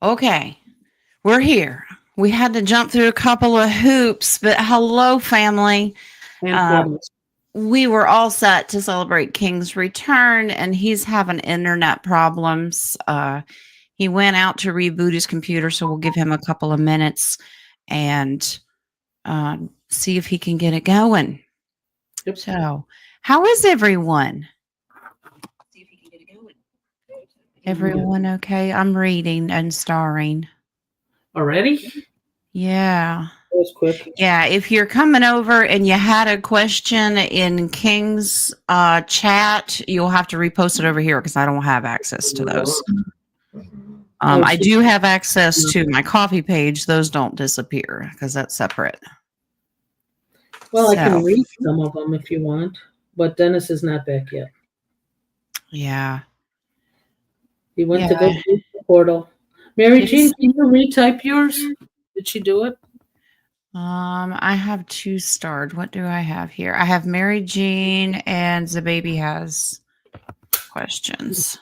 Okay, we're here. We had to jump through a couple of hoops, but hello, family. And Uh, portals. we were all set to celebrate King's return, and he's having internet problems. He went out to reboot his computer, so we'll give him a couple of minutes and see if he can get it going. Yep. So, how is everyone? See if he can get it going. Everyone okay? I'm reading and starring. Already? Yeah. That was quick. Yeah, if you're coming over and you had a question in King's chat, you'll have to repost it over here because I don't have access to those. I do have access to my coffee page. Those don't disappear because that's separate. Well, I can read some of them if you want, but Dennis is not back yet. Yeah. He went to go through the portal. Mary Jean, can you retype yours? Did she do it? I have 2 starred. What do I have here? I have Mary Jean and the baby has questions.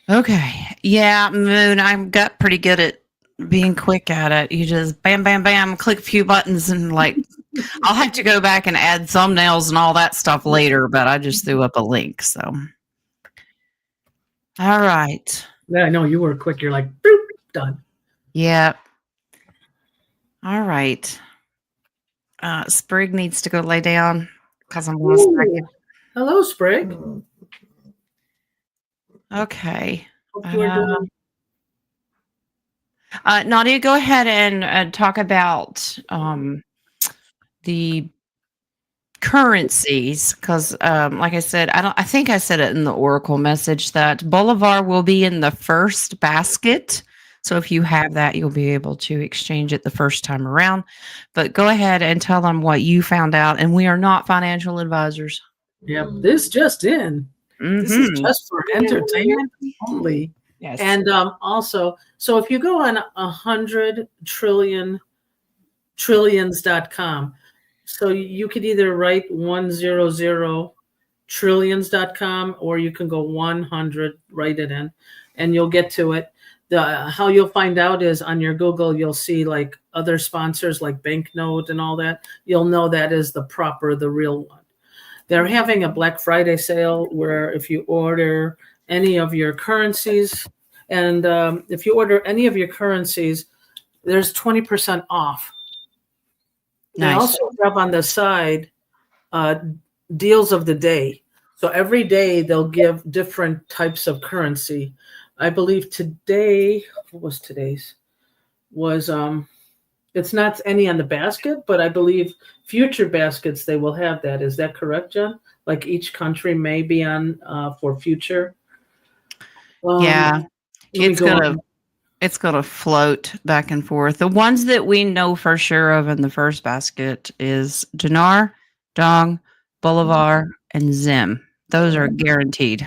Okay. Yeah, Moon, I got pretty good at being quick at it. You just bam, bam, bam, click a few buttons and like, I'll have to go back and add thumbnails and all that stuff later, but I just threw up a link. So, all right. Yeah, I know you were quick. You're like, boop, done. Yep. All right. Sprig needs to go lay down because I'm going to second. Hello, Sprig. Okay. Hope you are doing. Nadia, go ahead and talk about the currencies because, like I said, I think I said it in the Oracle message that Bolivar will be in the first basket. So if you have that, you'll be able to exchange it the first time around. But go ahead and tell them what you found out. And we are not financial advisors. Yep, this just in. This is just for entertainment only. Yes. And also, so if you go on 100 trillions.com, so you could either write 100 trillions.com or you can go 100, write it in, and you'll get to it. How you'll find out is on your Google, you'll see like other sponsors like Banknote and all that. You'll know that is the real one. They're having a Black Friday sale where if you order any of your currencies, and if you order any of your currencies, there's 20% off. Nice. They also have on the side deals of the day. So every day they'll give different types of currency. I believe today, what was today's? It's not any on the basket, but I believe future baskets, they will have that. Is that correct, John? Like each country may be on for future? Yeah. It's gonna float back and forth. The ones that we know for sure of in the first basket is Dinar, Dong, Bolivar, and Zim. Those are guaranteed.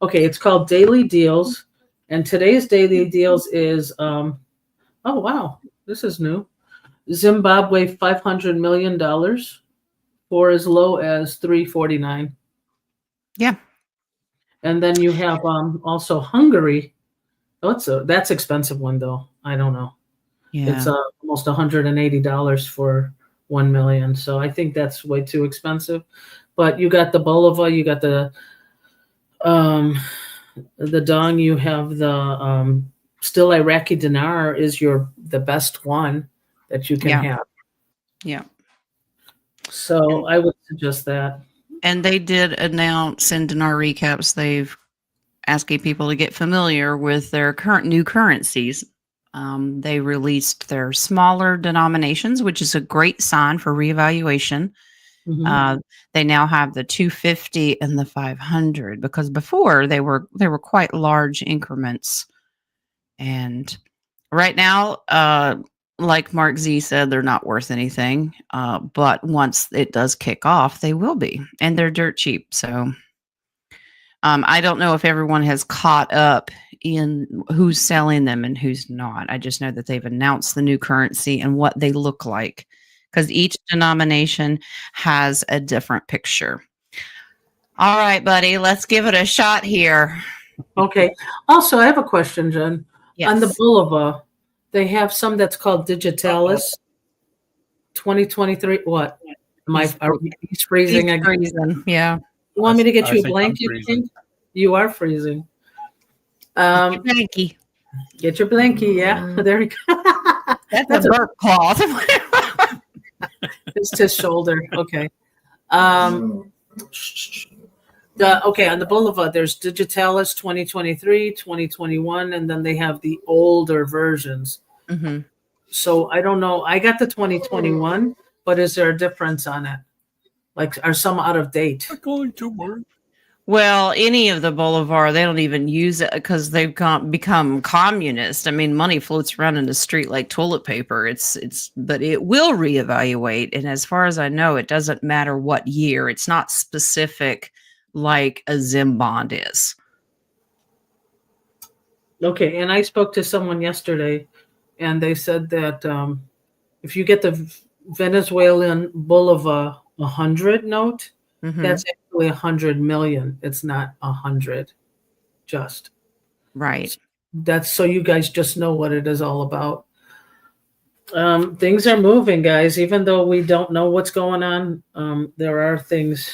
Okay, it's called Daily Deals, and today's Daily Deals is oh wow, this is new. Zimbabwe $500 million for as low as $349. Yeah. And then you have also Hungary. Oh, that's expensive one though. I don't know. Yeah. It's almost $180 for 1 million. So I think that's way too expensive. But you got the Bolivar, you got the Dong, you have the still Iraqi dinar is the best one that you can have. Yeah. So I would suggest that. And they did announce in dinar recaps they've asking people to get familiar with their new currencies. They released their smaller denominations, which is a great sign for reevaluation. Mm-hmm. They now have the 250 and the 500 because before they were quite large increments. And right now, like Mark Z said, they're not worth anything. But once it does kick off, they will be, and they're dirt cheap. So I don't know if everyone has caught up in who's selling them and who's not. I just know that they've announced the new currency and what they look like because each denomination has a different picture. All right, buddy, let's give it a shot here. Okay. Also, I have a question, Jen. On the Yes. Boulevard, they have some that's called Uh-oh. Digitalis 2023. What? He's, He's freezing he's again. freezing. Yeah. You want me to get I you a think I'm blanket, freezing. King? You are freezing. Thank you. Get your blankie. Yeah. There we go. That's a burp cloth. It's his shoulder. Okay. Okay, on the Boulevard, there's Digitalis 2023, 2021, and then they have the older versions. hmm So I don't know. I got the 2021, but is there a difference on it? Like, are some out of date? Not going to work. Well, any of the Boulevard, they don't even use it because they've become communist. I mean, money floats around in the street like toilet paper. But it will reevaluate. And as far as I know, it doesn't matter what year. It's not specific like a Zim bond is. Okay, and I spoke to someone yesterday, and they said that if you get the Venezuelan Boulevard 100 note, Mhm. that's actually 100 million. It's not 100. Just Right. that's so you guys just know what it is all about. Things are moving, guys. Even though we don't know what's going on, there are things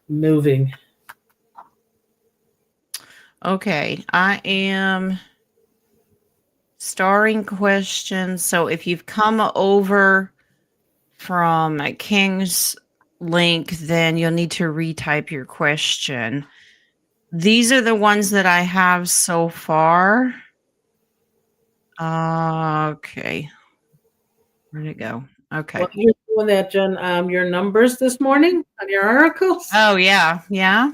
moving. Okay, I am starring questions. So if you've come over from King's link, then you'll need to retype your question. These are the ones that I have so far. Okay. Where'd it go? Okay. Well, you're doing that, Jen. Your numbers this morning on your articles. Oh, yeah. Yeah.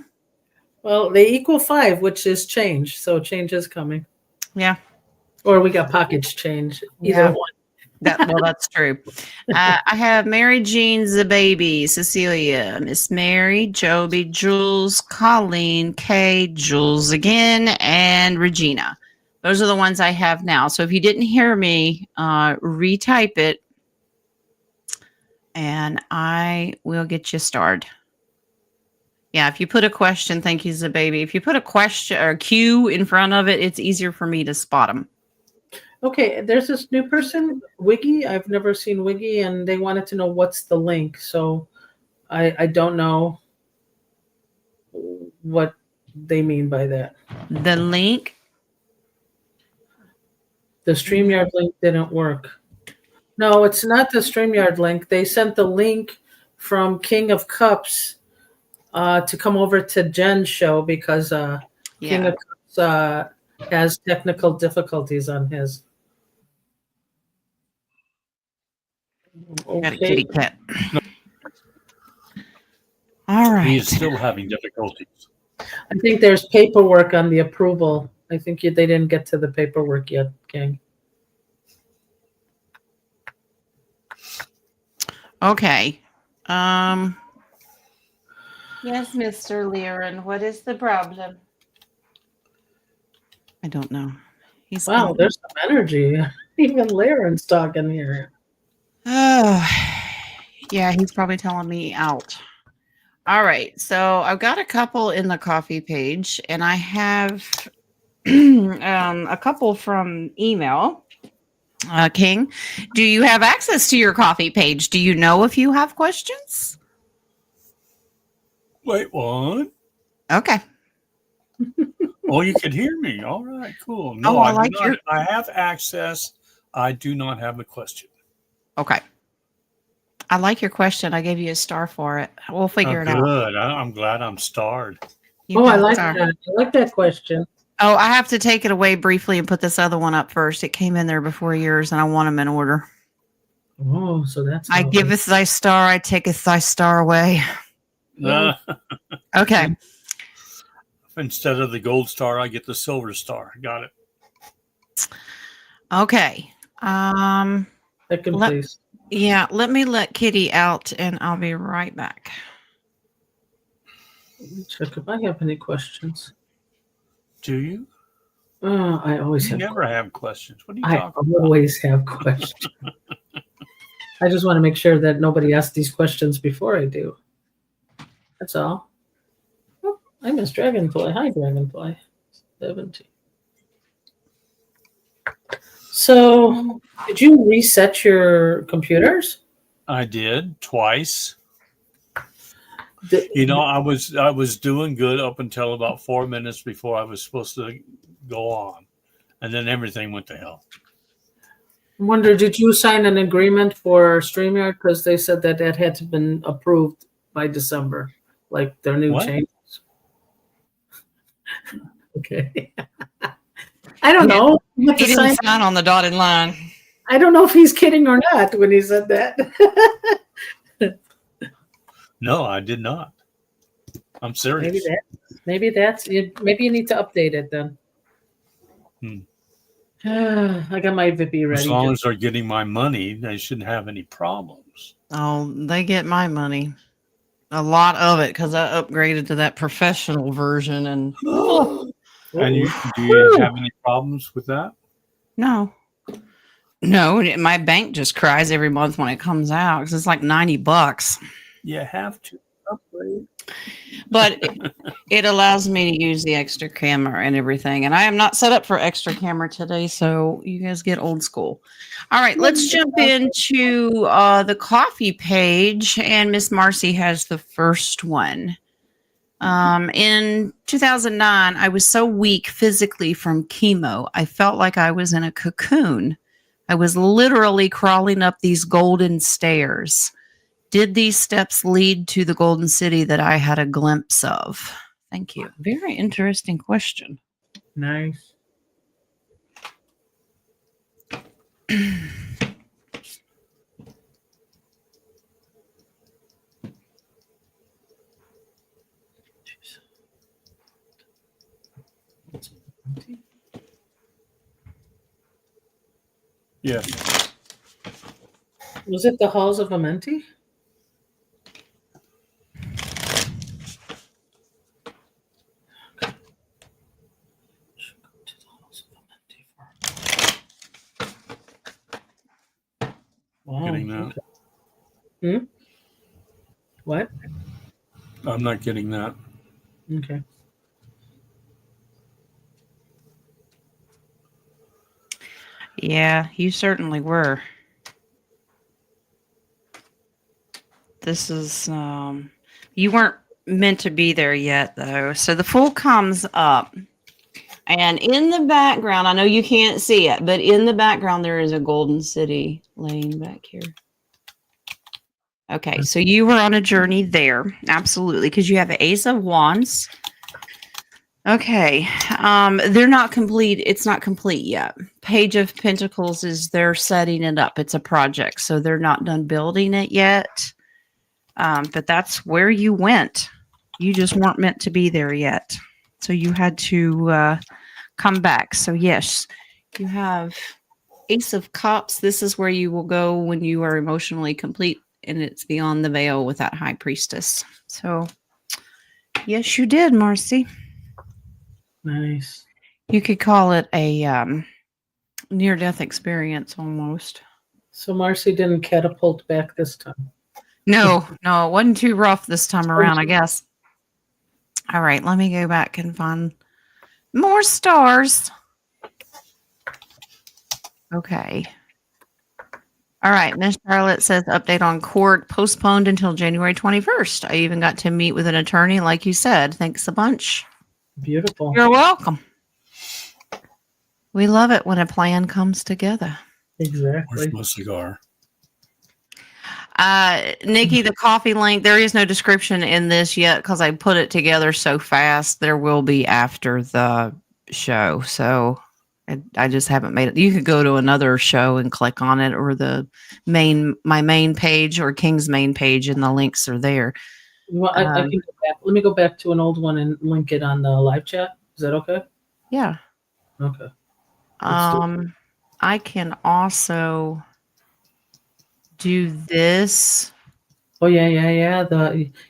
Well, they equal 5, which is change. So change is coming. Yeah. Or we got package change. Either Yeah. one. That's true. I have Mary Jean's the baby, Cecilia, Miss Mary, Joby, Jules, Colleen, Kay, Jules again, and Regina. Those are the ones I have now. So if you didn't hear me, retype it, and I will get you started. Yeah, if you put a question, thank you, the baby. If you put a question or a Q in front of it, it's easier for me to spot them. Okay, there's this new person, Wiggy. I've never seen Wiggy, and they wanted to know what's the link. So I don't know what they mean by that. The link. The StreamYard link didn't work. No, it's not the StreamYard link. They sent the link from King of Cups to come over to Jen's show because King Yeah. of Cups has technical difficulties on his. Got a Okay. kitty cat. All right. He is still having difficulties. I think there's paperwork on the approval. I think they didn't get to the paperwork yet, King. Okay. Yes, Mr. Lerin, what is the problem? I don't know. He's Wow, there's some energy. Even Laren's talking here. Oh, yeah, he's probably telling me out. All right, so I've got a couple in the coffee page, and I have a couple from email. King, do you have access to your coffee page? Do you know if you have questions? Wait, what? Okay. Oh, you could hear me. All right, cool. No, Oh, I I, like do not, I have access. I do not have a question. Okay. I like your question. I gave you a star for it. We'll figure it out. Good. I'm glad I'm starred. You Oh, I got a like star. that. I like that question. Oh, I have to take it away briefly and put this other one up first. It came in there before yours, and I want them in order. Oh, so that's I how it giveth thy star, I taketh thy star away. Okay. Instead of the gold star, I get the silver star. Got it. Okay. Second let- place. Yeah, let me let Kitty out, and I'll be right back. Let me check if I have any questions. Do you? I always You have. never have questions. What are you I talking about? always have questions. I just want to make sure that nobody asks these questions before I do. That's all. Oh, I miss Dragonfly. Hi, Dragonfly. 17. So, did you reset your computers? I did twice. Did- I was doing good up until about 4 minutes before I was supposed to go on, and then everything went to hell. I wonder, did you sign an agreement for StreamYard? Because they said that had to been approved by December, like their new What? changes. Okay. I don't know. You have He to sign. didn't sign on the dotted line. I don't know if he's kidding or not when he said that. No, I did not. I'm serious. Maybe you need to update it then. I got my Vippy ready. As long as they're getting my money, they shouldn't have any problems. Oh, they get my money. A lot of it because I upgraded to that professional version and And do you have any problems with that? no. No, my bank just cries every month when it comes out because it's like $90. You have to upgrade. But it allows me to use the extra camera and everything. And I am not set up for extra camera today, so you guys get old school. All right, let's jump into the coffee page. And Miss Marcy has the first one. In 2009, I was so weak physically from chemo, I felt like I was in a cocoon. I was literally crawling up these golden stairs. Did these steps lead to the golden city that I had a glimpse of? Thank you. Very interesting question. Nice. Yeah. Was it the halls of Amenti? Wow. Getting that. Okay. What? I'm not getting that. Okay. Yeah, you certainly were. This is, you weren't meant to be there yet, though. So the fool comes up. And in the background, I know you can't see it, but in the background, there is a golden city laying back here. Okay, so you were on a journey there. Absolutely, because you have an Ace of Wands. Okay, they're not complete. It's not complete yet. Page of Pentacles is they're setting it up. It's a project, so they're not done building it yet. But that's where you went. You just weren't meant to be there yet. So you had to come back. So yes, you have Ace of Cups. This is where you will go when you are emotionally complete, and it's beyond the veil with that High Priestess. So yes, you did, Marcy. Nice. You could call it a near-death experience almost. So Marcy didn't catapult back this time. No, it wasn't too rough this time around, I guess. All right, let me go back and find more stars. Okay. All right, Miss Charlotte says update on court postponed until January 21st. I even got to meet with an attorney, like you said. Thanks a bunch. Beautiful. You're welcome. We love it when a plan comes together. Exactly. Where's my cigar? Nikki, the coffee link, there is no description in this yet because I put it together so fast. There will be after the show. So I just haven't made it. You could go to another show and click on it, or my main page or King's main page, and the links are there. Well, I can go back. Let me go back to an old one and link it on the live chat. Is that okay? Yeah. Okay. I can also do this. Oh yeah.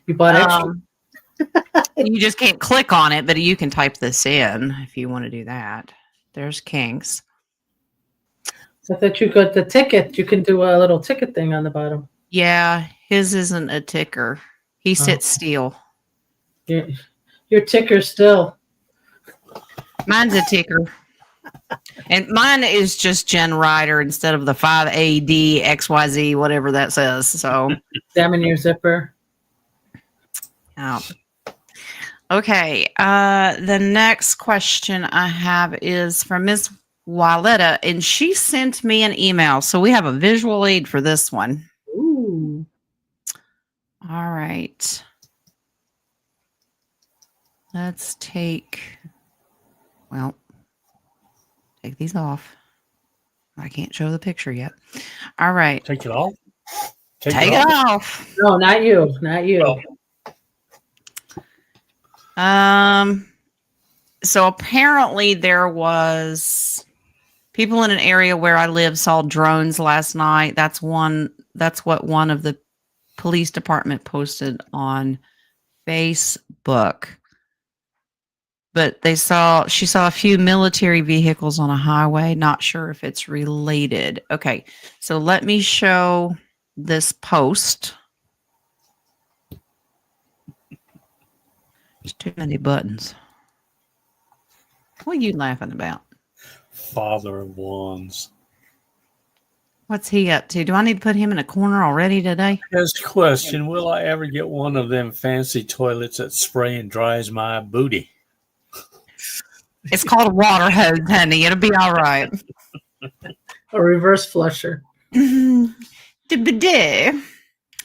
You bought extra. You just can't click on it, but you can type this in if you want to do that. There's King's. I thought you got the ticket. You can do a little ticket thing on the bottom. Yeah, his isn't a ticker. He sits still. Your ticker still. Mine's a ticker. And mine is just Jen Ryder instead of the 5ADXYZ, whatever that says. So, Examine your zipper. yeah. Okay. The next question I have is from Miss Waletta, and she sent me an email. So we have a visual aid for this one. Ooh. All right. Let's take these off. I can't show the picture yet. All right. Take it off. Take it off. No, not you. Not you. So apparently there was people in an area where I live saw drones last night. That's what one of the police department posted on Facebook. But she saw a few military vehicles on a highway. Not sure if it's related. Okay. So let me show this post. There's too many buttons. What are you laughing about? Father of Wands. What's he up to? Do I need to put him in a corner already today? Here's a question. Will I ever get one of them fancy toilets that spray and dries my booty? It's called a water hose, honey. It'll be all right. A reverse flusher.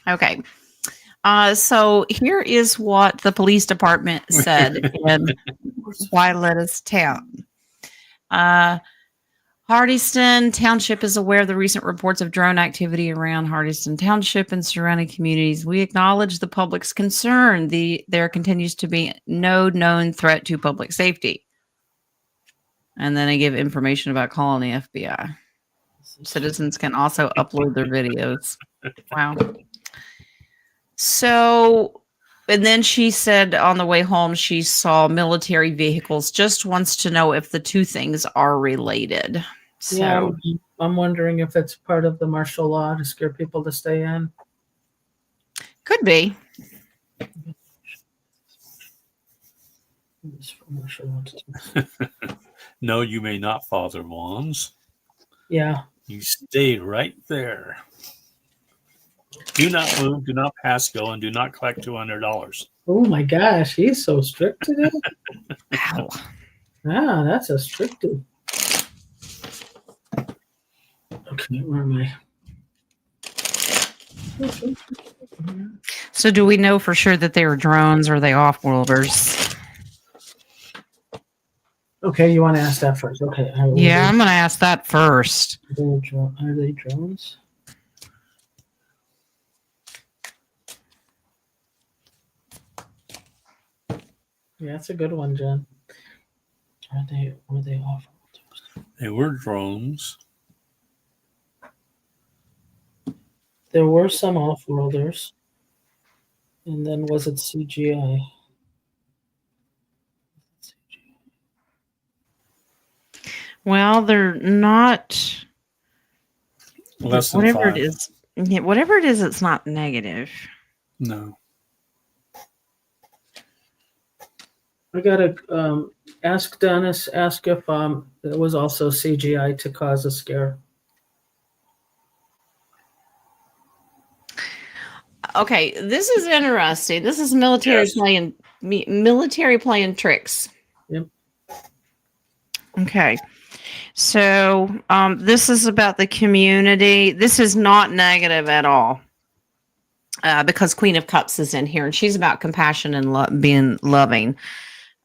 Okay. So here is what the police department said in Wyletta's town. Hardyston Township is aware of the recent reports of drone activity around Hardyston Township and surrounding communities. We acknowledge the public's concern. There continues to be no known threat to public safety. And then I give information about calling the FBI. Citizens can also upload their videos. Wow. So, and then she said on the way home, she saw military vehicles. Just wants to know if the two things are related. So, Yeah, I'm wondering if it's part of the martial law to scare people to stay in. could be. No, you may not, Father Wands. Yeah. You stay right there. Do not move, do not pass go, and do not collect $200. Oh my gosh, he's so strict today. Wow. Ah, that's a strict dude. Okay, where am I? So do we know for sure that they were drones or are they off-worlders? Okay, you want to ask that first? Okay. Yeah, I'm going to ask that first. Are they drones? Yeah, that's a good one, Jen. Were they off? They were drones. There were some off-worlders. And then was it CGI? Well, they're not. Less than whatever 5. it is. Yeah, whatever it is, it's not negative. No. I gotta ask Dennis. Ask if it was also CGI to cause a scare. Okay, this is interesting. This is military playing tricks. Yep. Okay. So this is about the community. This is not negative at all because Queen of Cups is in here and she's about compassion and being loving.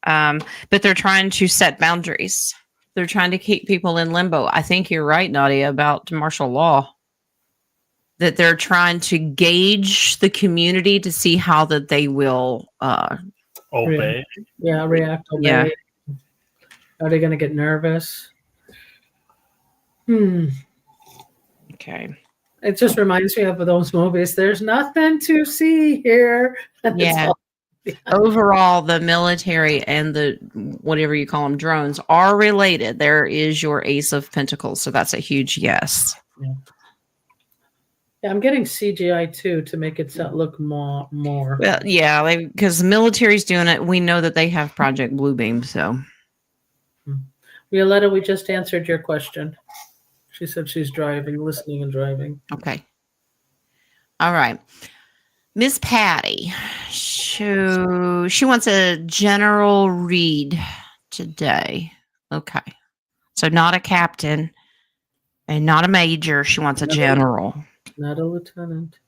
But they're trying to set boundaries. They're trying to keep people in limbo. I think you're right, Nadia, about martial law. That they're trying to gauge the community to see how that they will Obey. Yeah, react. Obey. Yeah. Are they going to get nervous? Okay. It just reminds me of those movies. There's nothing to see here. And it's Yeah. all- Overall, the military and the whatever you call them drones are related. There is your Ace of Pentacles, so that's a huge yes. Yeah, I'm getting CGI too to make it look more. Well, yeah, because the military's doing it. We know that they have Project Bluebeam, so. Hmm. Violetta, we just answered your question. She said she's driving, listening and driving. Okay. All right. Miss Patty. She wants a general read today. Okay. So not a captain and not a major. She wants a general. Not a lieutenant.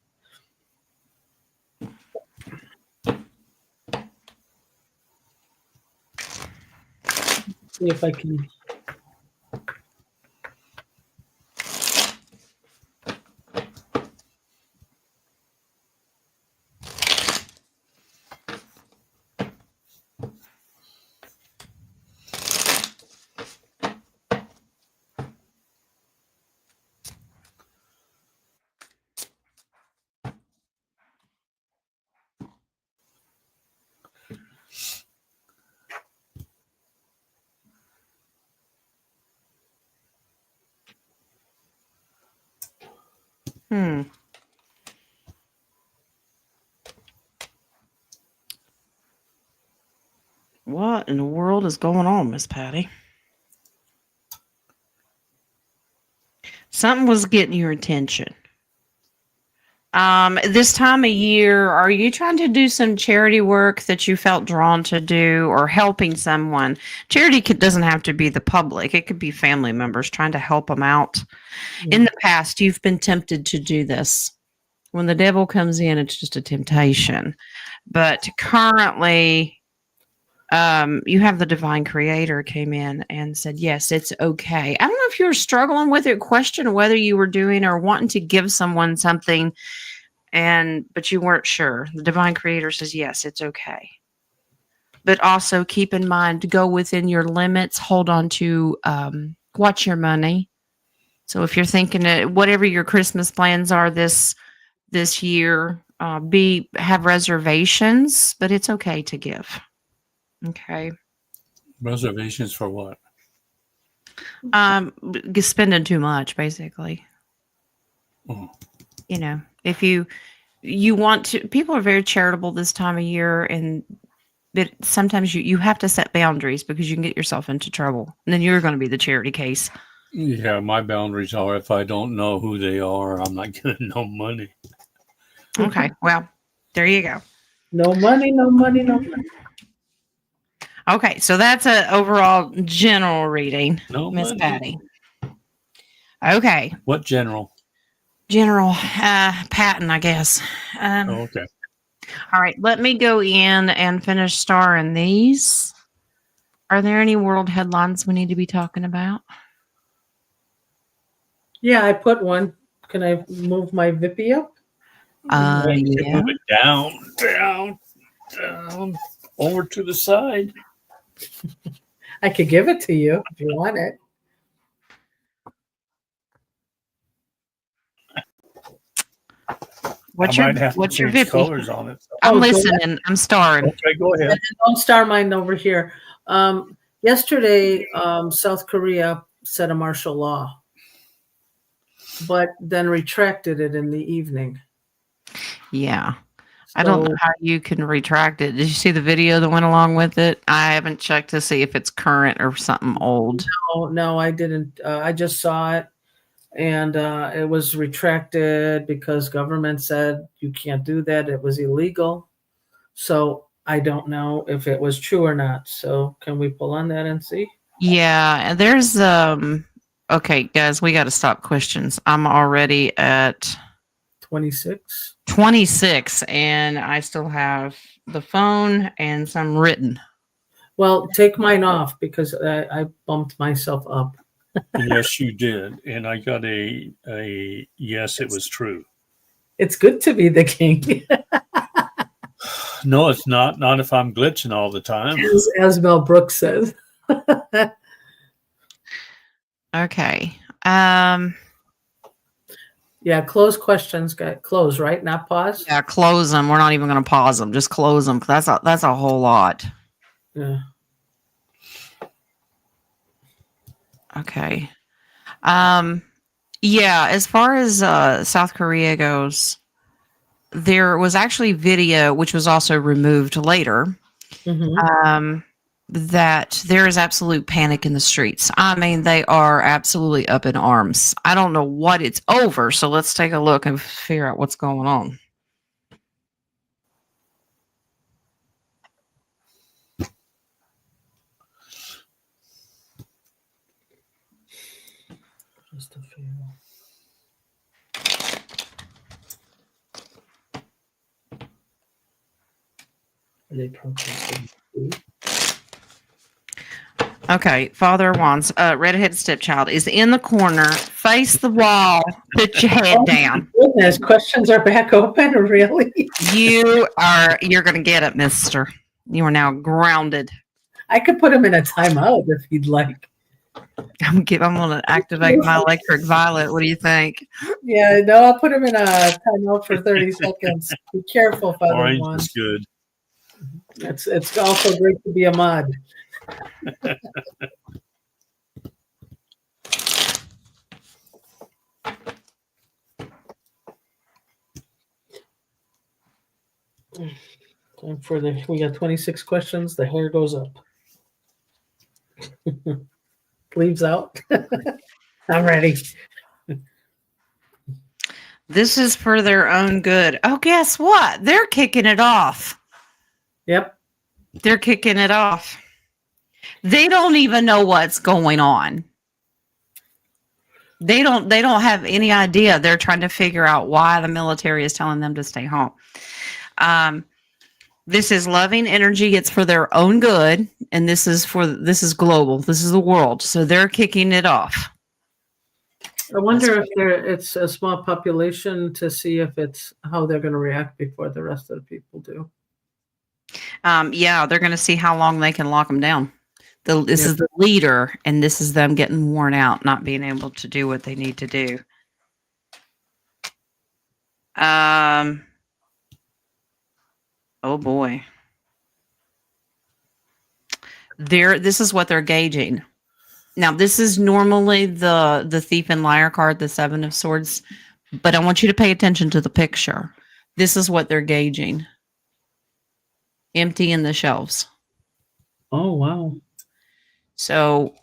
See if I can. What in the world is going on, Miss Patty? Something was getting your attention. This time of year, are you trying to do some charity work that you felt drawn to do or helping someone? Charity doesn't have to be the public. It could be family members trying to help them out. In the past, you've been tempted to do this. When the devil comes in, it's just a temptation. But currently, you have the divine creator came in and said, yes, it's okay. I don't know if you were struggling with it, question whether you were doing or wanting to give someone something, but you weren't sure. The divine creator says, yes, it's okay. But also keep in mind to go within your limits, hold on to, watch your money. So if you're thinking whatever your Christmas plans are this year, have reservations, but it's okay to give. Okay. Reservations for what? Spending too much, basically. Oh. You know, if you want to, people are very charitable this time of year, but sometimes you have to set boundaries because you can get yourself into trouble, and then you're going to be the charity case. Yeah, my boundaries are if I don't know who they are, I'm not getting no money. Okay, well, there you go. No money, no money, no money. Okay, so that's an overall general reading, No Miss money. Patty. Okay. What general? General Patton, I guess. Okay. All right, let me go in and finish starring these. Are there any world headlines we need to be talking about? Yeah, I put one. Can I move my Vippy up? Yeah. Move it down, over to the side. I could give it to you if you want it. What's I your might have to change Vippy? colors on it. I'm Oh, go listening. I'm starring. Okay, go ahead. Don't star mine over here. Yesterday, South Korea set a martial law, but then retracted it in the evening. Yeah. I don't know how you can retract it. Did you see the video that went along with it? I haven't checked to see if it's current or something old. No, I didn't. I just saw it, and it was retracted because government said you can't do that. It was illegal. So I don't know if it was true or not. So can we pull on that and see? Yeah, and there's okay, guys, we got to stop questions. I'm already at 26. 26 and I still have the phone and some written. Well, take mine off because I bumped myself up. Yes, you did. And I got a yes, it was true. It's good to be the king. No, it's not. Not if I'm glitching all the time. As Mel Brooks says. Okay. Yeah, close questions. Got close, right? Not pause. Yeah, close them. We're not even going to pause them. Just close them. That's a whole lot. Yeah. Okay. Yeah, as far as South Korea goes, there was actually video, which was also removed later. Mm-hmm. that there is absolute panic in the streets. I mean, they are absolutely up in arms. I don't know what it's over, so let's take a look and figure out what's going on. Just a few. Are they protesting? Okay, Father Wands, redhead stepchild is in the corner. Face the wall. Put your head down. Goodness, questions are back open, really? You're going to get it, mister. You are now grounded. I could put him in a timeout if you'd like. I'm going to activate my electric violet. What do you think? Yeah, no, I'll put him in a timeout for 30 seconds. Be careful, Father Orange Juan. is good. It's also great to be a mod. Time for we got 26 questions. The hair goes up. Sleeves out. I'm ready. This is for their own good. Oh, guess what? They're kicking it off. Yep. They're kicking it off. They don't even know what's going on. They don't have any idea. They're trying to figure out why the military is telling them to stay home. This is loving energy. It's for their own good, and this is global. This is the world. So they're kicking it off. I wonder if it's a small population to see if it's how they're going to react before the rest of the people do. Yeah, they're going to see how long they can lock them down. This is the leader, and this is them getting worn out, not being able to do what they need to do. Oh boy. This is what they're gauging. Now, this is normally the thief and liar card, the Seven of Swords, but I want you to pay attention to the picture. This is what they're gauging. Empty in the shelves. Oh, wow. So,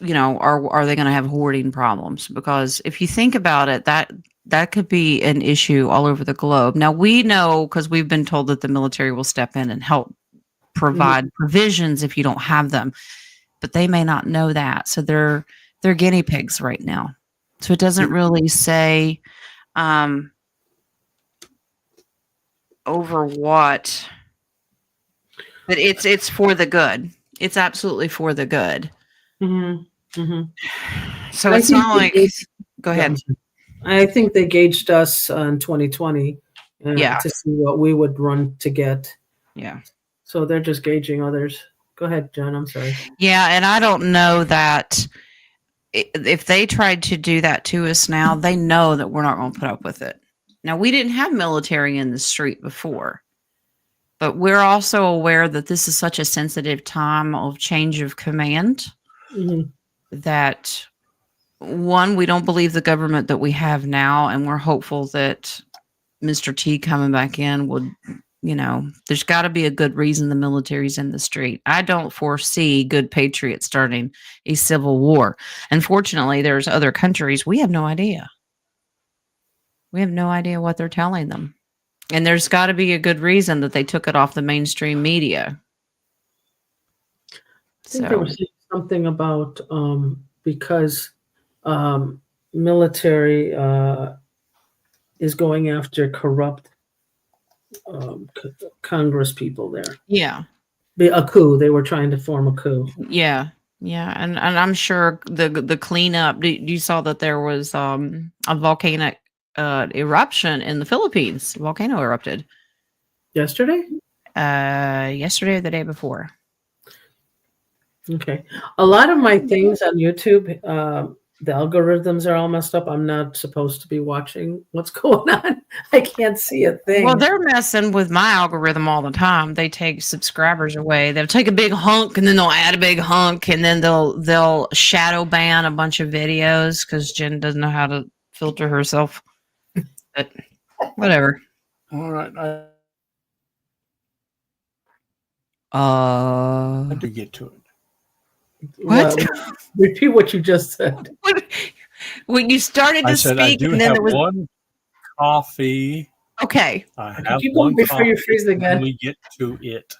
are they going to have hoarding problems? Because if you think about it, that could be an issue all over the globe. Now, we know because we've been told that the military will step in and help provide provisions if you don't have them. But they may not know that. So they're guinea pigs right now. So it doesn't really say over what, but it's for the good. It's absolutely for the good. Mm-hmm. Mm-hmm. So it's not like, go ahead. I think they gauged us in 2020 to see what we would run to get. Yeah. So they're just gauging others. Go ahead, John. I'm sorry. Yeah, and I don't know that if they tried to do that to us now, they know that we're not going to put up with it. Now, we didn't have military in the street before, but we're also aware that this is such a sensitive time of change of command that, one, we don't believe the government that we have now, and we're hopeful that Mr. T coming back in would, there's got to be a good reason the military's in the street. I don't foresee good patriots starting a civil war. Unfortunately, there's other countries. We have no idea. We have no idea what they're telling them. And there's got to be a good reason that they took it off the mainstream media. I think there was something about because military is going after corrupt Congress people there. Yeah. A coup. They were trying to form a coup. Yeah. Yeah. And I'm sure the cleanup, you saw that there was a volcanic eruption in the Philippines. Volcano erupted. Yesterday? Yesterday or the day before. Okay. A lot of my things on YouTube, the algorithms are all messed up. I'm not supposed to be watching what's going on. I can't see a thing. Well, they're messing with my algorithm all the time. They take subscribers away. They'll take a big hunk and then they'll add a big hunk and then they'll shadow ban a bunch of videos because Jen doesn't know how to filter herself. But whatever. All right. How do we get to it? What? Repeat what you just said. When you started I to said I speak, do and then have there was one coffee. okay. I Okay, have keep one going before you coffee freeze when again. we get to it.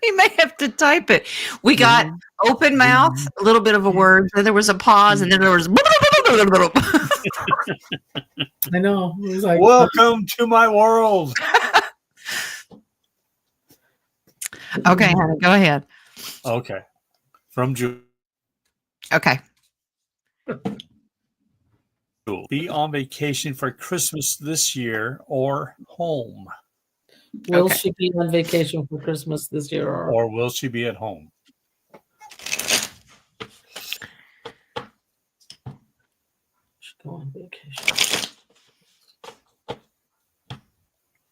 You may have to type it. We got open mouth, a little bit of a word, then there was a pause, and then there was. I know. It was like, Welcome to my world. Okay, honey, go ahead. Okay. From Jewel. Okay. Be on vacation for Christmas this year or home? will Okay. she be on vacation for Christmas this year? Or will she be at home? She go on vacation?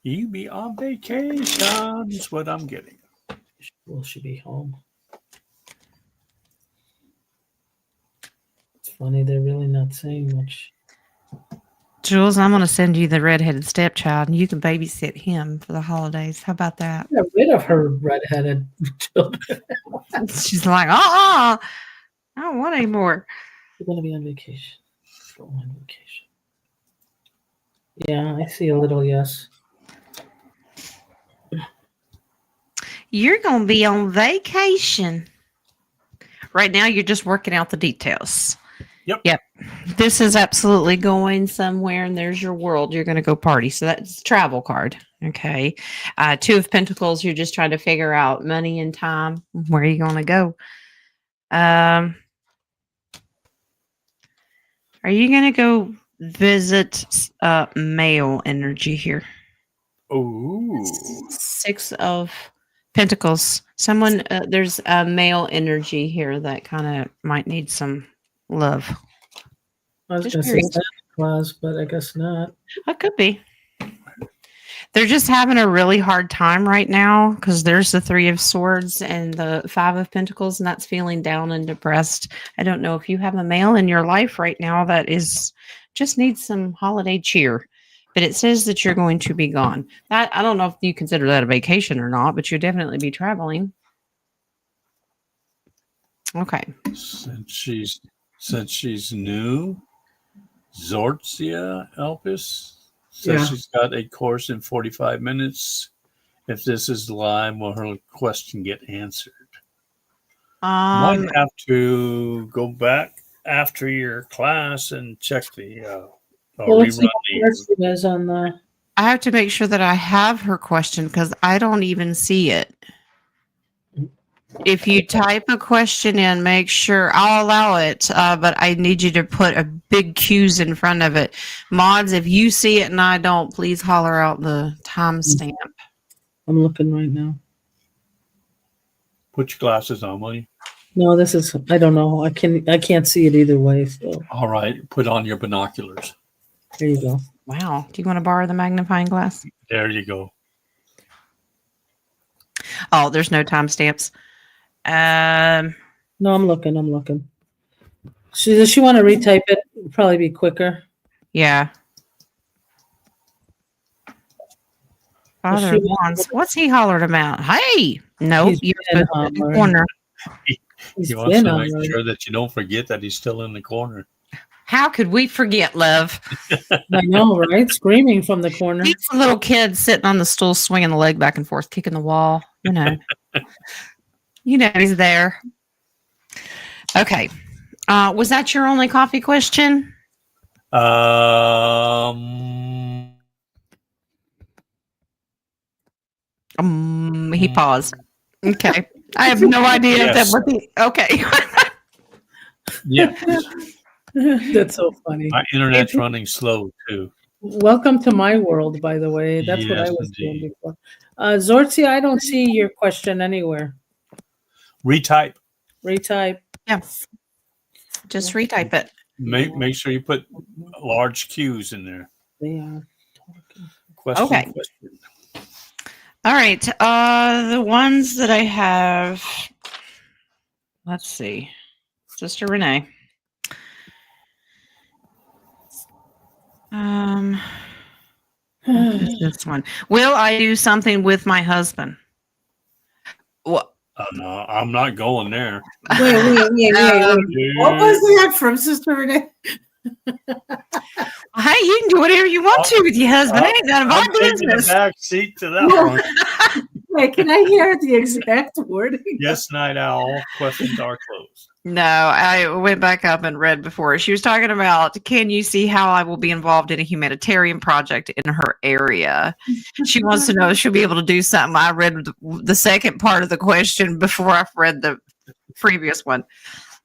You be on vacation is what I'm getting. Will she be home? It's funny, they're really not saying much. Jules, I'm going to send you the redheaded stepchild, and you can babysit him for the holidays. How about that? Get rid of her redheaded children. She's like, I don't want any more. We're going to be on vacation. Go on vacation. Yeah, I see a little yes. You're going to be on vacation. Right now, you're just working out the details. Yep. This is absolutely going somewhere, and there's your world. You're going to go party. So that's the travel card. Okay. Two of Pentacles, you're just trying to figure out money and time. Where are you going to go? Are you going to go visit male energy here? Ooh. Six of Pentacles. Someone, there's a male energy here that kind of might need some love. I was Just going to say curious. Santa Claus, but I guess not. It could be. They're just having a really hard time right now because there's the Three of Swords and the Five of Pentacles, and that's feeling down and depressed. I don't know if you have a male in your life right now that is just needs some holiday cheer, but it says that you're going to be gone. That I don't know if you consider that a vacation or not, but you'll definitely be traveling. Okay. Since she's new, Zortzia Elpis says Yeah. she's got a course in 45 minutes. If this is live, will her question get answered? Might have to go back after your class and check the Well, let's see rerun. what question is on the. I have to make sure that I have her question because I don't even see it. If you type a question in, make sure I'll allow it, but I need you to put a big Q's in front of it. Mods, if you see it and I don't, please holler out the timestamp. I'm looking right now. Put your glasses on, will you? No, this is. I don't know. I can't see it either way. So All right, put on your binoculars. there you go. Wow. Do you want to borrow the magnifying glass? There you go. Oh, there's no timestamps. No, I'm looking. Does she want to retype it? It'll probably be quicker. Yeah. Father she- of Wands. What's he hollered about? Hey, no, He's you're been supposed to be in the hollering. corner. He's He wants been to on make there. sure that you don't forget that he's still in the corner. How could we forget, love? I know, right? Screaming from the corner. He's a little kid sitting on the stool, swinging the leg back and forth, kicking the wall. You know, he's there. Okay. Was that your only coffee question? He paused. Okay. I have no idea if that Yes. was the. Okay. Yeah, That's so funny. my internet's running slow too. Welcome to my world, by the way. That's what I Yes, was doing indeed. before. Zortzi, I don't see your question anywhere. Retype. Retype. Yeah. Just retype it. Make sure you put large Q's in there. They are talking. Question. Okay. Question. All right. The ones that I have. Let's see. Sister Renee. What is this one? Will I do something with my husband? Well, No, I'm not going there. Wait. What was that from Sister Renee? hey, you can do whatever you want to with your husband. It ain't none of our I'm taking a business. back seat to that one. Wait, can I hear the exact wording? Yes, Night Owl. Questions are closed. No, I went back up and read before. She was talking about, can you see how I will be involved in a humanitarian project in her area? She wants to know if she'll be able to do something. I read the second part of the question before I've read the previous one.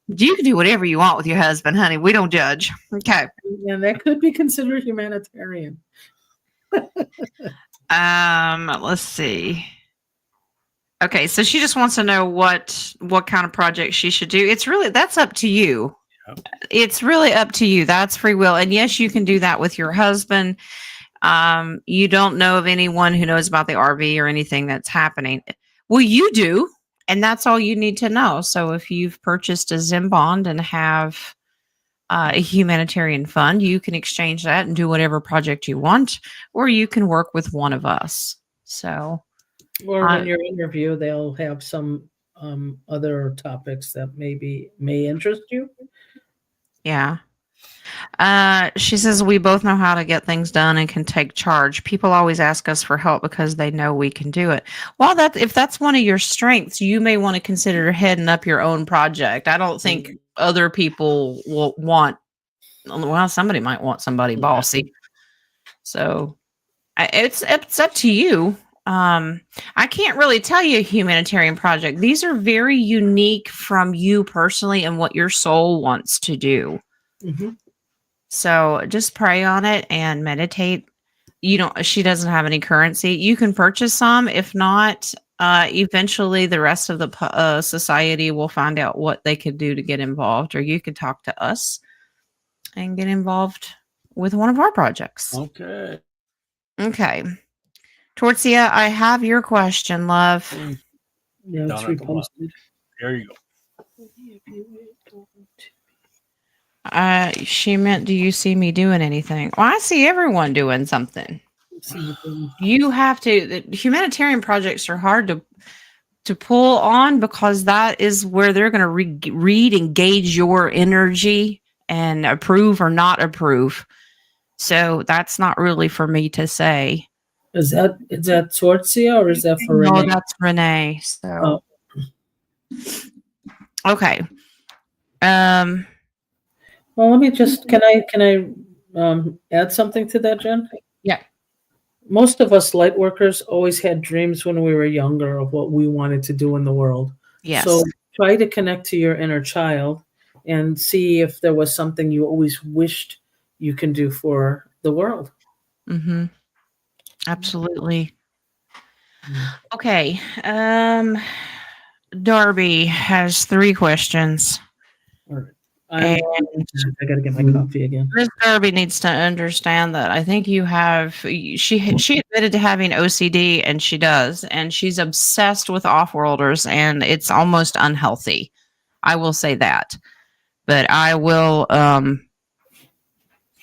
You can do whatever you want with your husband, honey. We don't judge. Okay. And that could be considered humanitarian. Let's see. Okay, so she just wants to know what kind of project she should do. That's up to you. Yep. It's really up to you. That's free will. And yes, you can do that with your husband. You don't know of anyone who knows about the RV or anything that's happening. Well, you do, and that's all you need to know. So if you've purchased a Zim bond and have a humanitarian fund, you can exchange that and do whatever project you want, or you can work with one of us. So. Or in your interview, they'll have some other topics that may interest you. Yeah. She says we both know how to get things done and can take charge. People always ask us for help because they know we can do it. Well, if that's one of your strengths, you may want to consider heading up your own project. I don't think other people will want. Well, somebody might want somebody bossy. So it's up to you. I can't really tell you a humanitarian project. These are very unique from you personally and what your soul wants to do. Mm-hmm. So just pray on it and meditate. She doesn't have any currency. You can purchase some. If not, eventually the rest of the society will find out what they could do to get involved, or you could talk to us and get involved with one of our projects. Okay. Tortsia, I have your question, love. Yeah, it's reposted. There you go. She meant, do you see me doing anything? Well, I see everyone doing something. You have to. The humanitarian projects are hard to pull on because that is where they're going to read and gauge your energy and approve or not approve. So that's not really for me to say. Is that Tortsia or is that for Renee? No, that's Renee. So okay. Well, let me just can I add something to that, Jen? Yeah. Most of us light workers always had dreams when we were younger of what we wanted to do in the world. Yes. So try to connect to your inner child and see if there was something you always wished you can do for the world. Mm-hmm. Absolutely. Okay. Darby has 3 questions. All right. I gotta get my coffee again. Miss Darby needs to understand that I think you have. She admitted to having OCD, and she does, and she's obsessed with off-worlders, and it's almost unhealthy. I will say that, but I will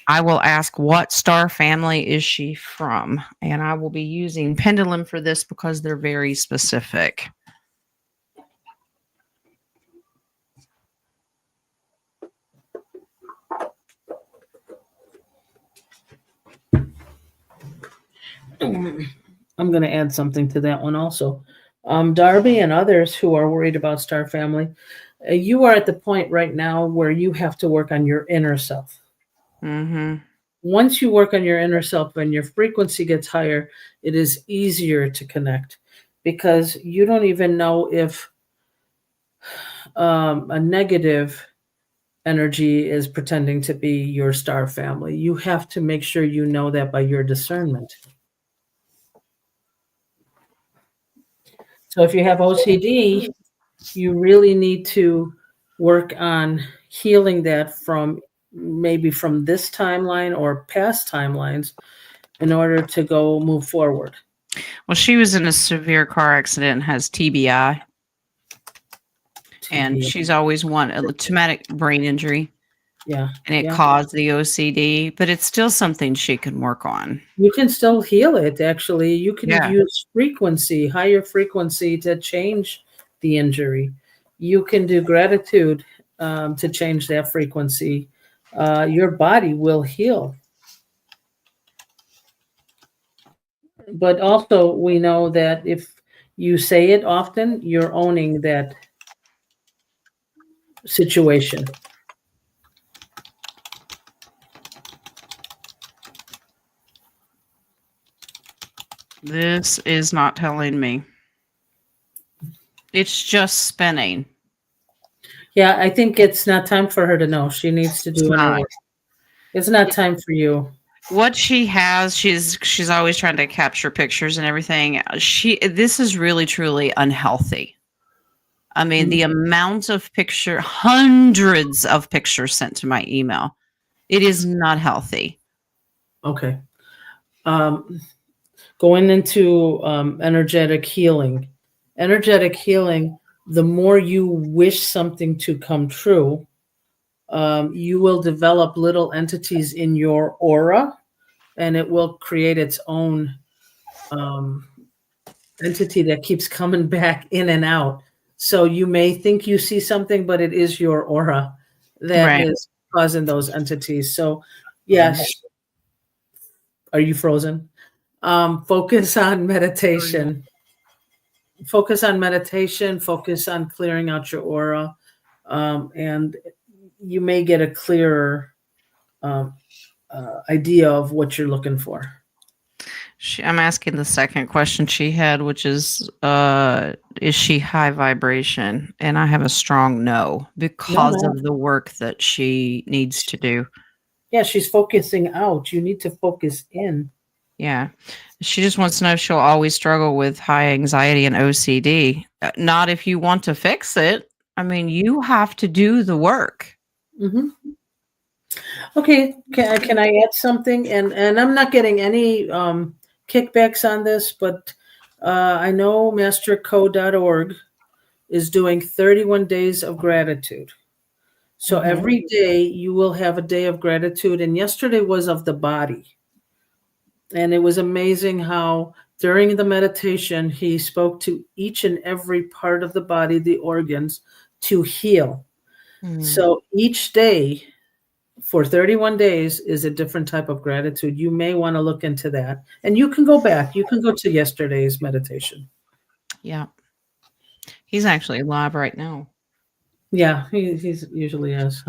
ask what star family is she from, and I will be using pendulum for this because they're very specific. I'm going to add something to that one also. Darby and others who are worried about star family, you are at the point right now where you have to work on your inner self. Mm-hmm. Once you work on your inner self and your frequency gets higher, it is easier to connect because you don't even know if a negative energy is pretending to be your star family. You have to make sure you know that by your discernment. So if you have OCD, you really need to work on healing that from this timeline or past timelines in order to move forward. Well, she was in a severe car accident and has TBI. And she's always a traumatic brain injury. Yeah. And it caused the OCD, but it's still something she can work on. You can still heal it, actually. You can use higher frequency to change the injury. You can do gratitude to change that frequency. Your body will heal. But also, we know that if you say it often, you're owning that situation. This is not telling me. It's just spinning. Yeah, I think it's not time for her to know. She needs to do any work. It's not time for you. What she has, she's always trying to capture pictures and everything. This is really truly unhealthy. I mean, the amount of hundreds of pictures sent to my email, it is not healthy. Okay. Going into energetic healing. Energetic healing, the more you wish something to come true, you will develop little entities in your aura, and it will create its own entity that keeps coming back in and out. So you may think you see something, but it is your aura that is causing those entities. So, yes. Are you frozen? Focus on meditation. Focus on meditation. Focus on clearing out your aura, and you may get a clearer idea of what you're looking for. I'm asking the second question she had, which is she high vibration? And I have a strong no because of the work that she needs to do. Yeah, she's focusing out. You need to focus in. Yeah. She just wants to know if she'll always struggle with high anxiety and OCD. Not if you want to fix it. I mean, you have to do the work. Mm-hmm. Okay, can I add something? And I'm not getting any kickbacks on this, but I know mastercode.org is doing 31 days of gratitude. So every day you will have a day of gratitude. And yesterday was of the body. And it was amazing how during the meditation, he spoke to each and every part of the body, the organs, to heal. So each day for 31 days is a different type of gratitude. You may want to look into that. And you can go back. You can go to yesterday's meditation. Yeah. He's actually live right now. Yeah, he's usually is.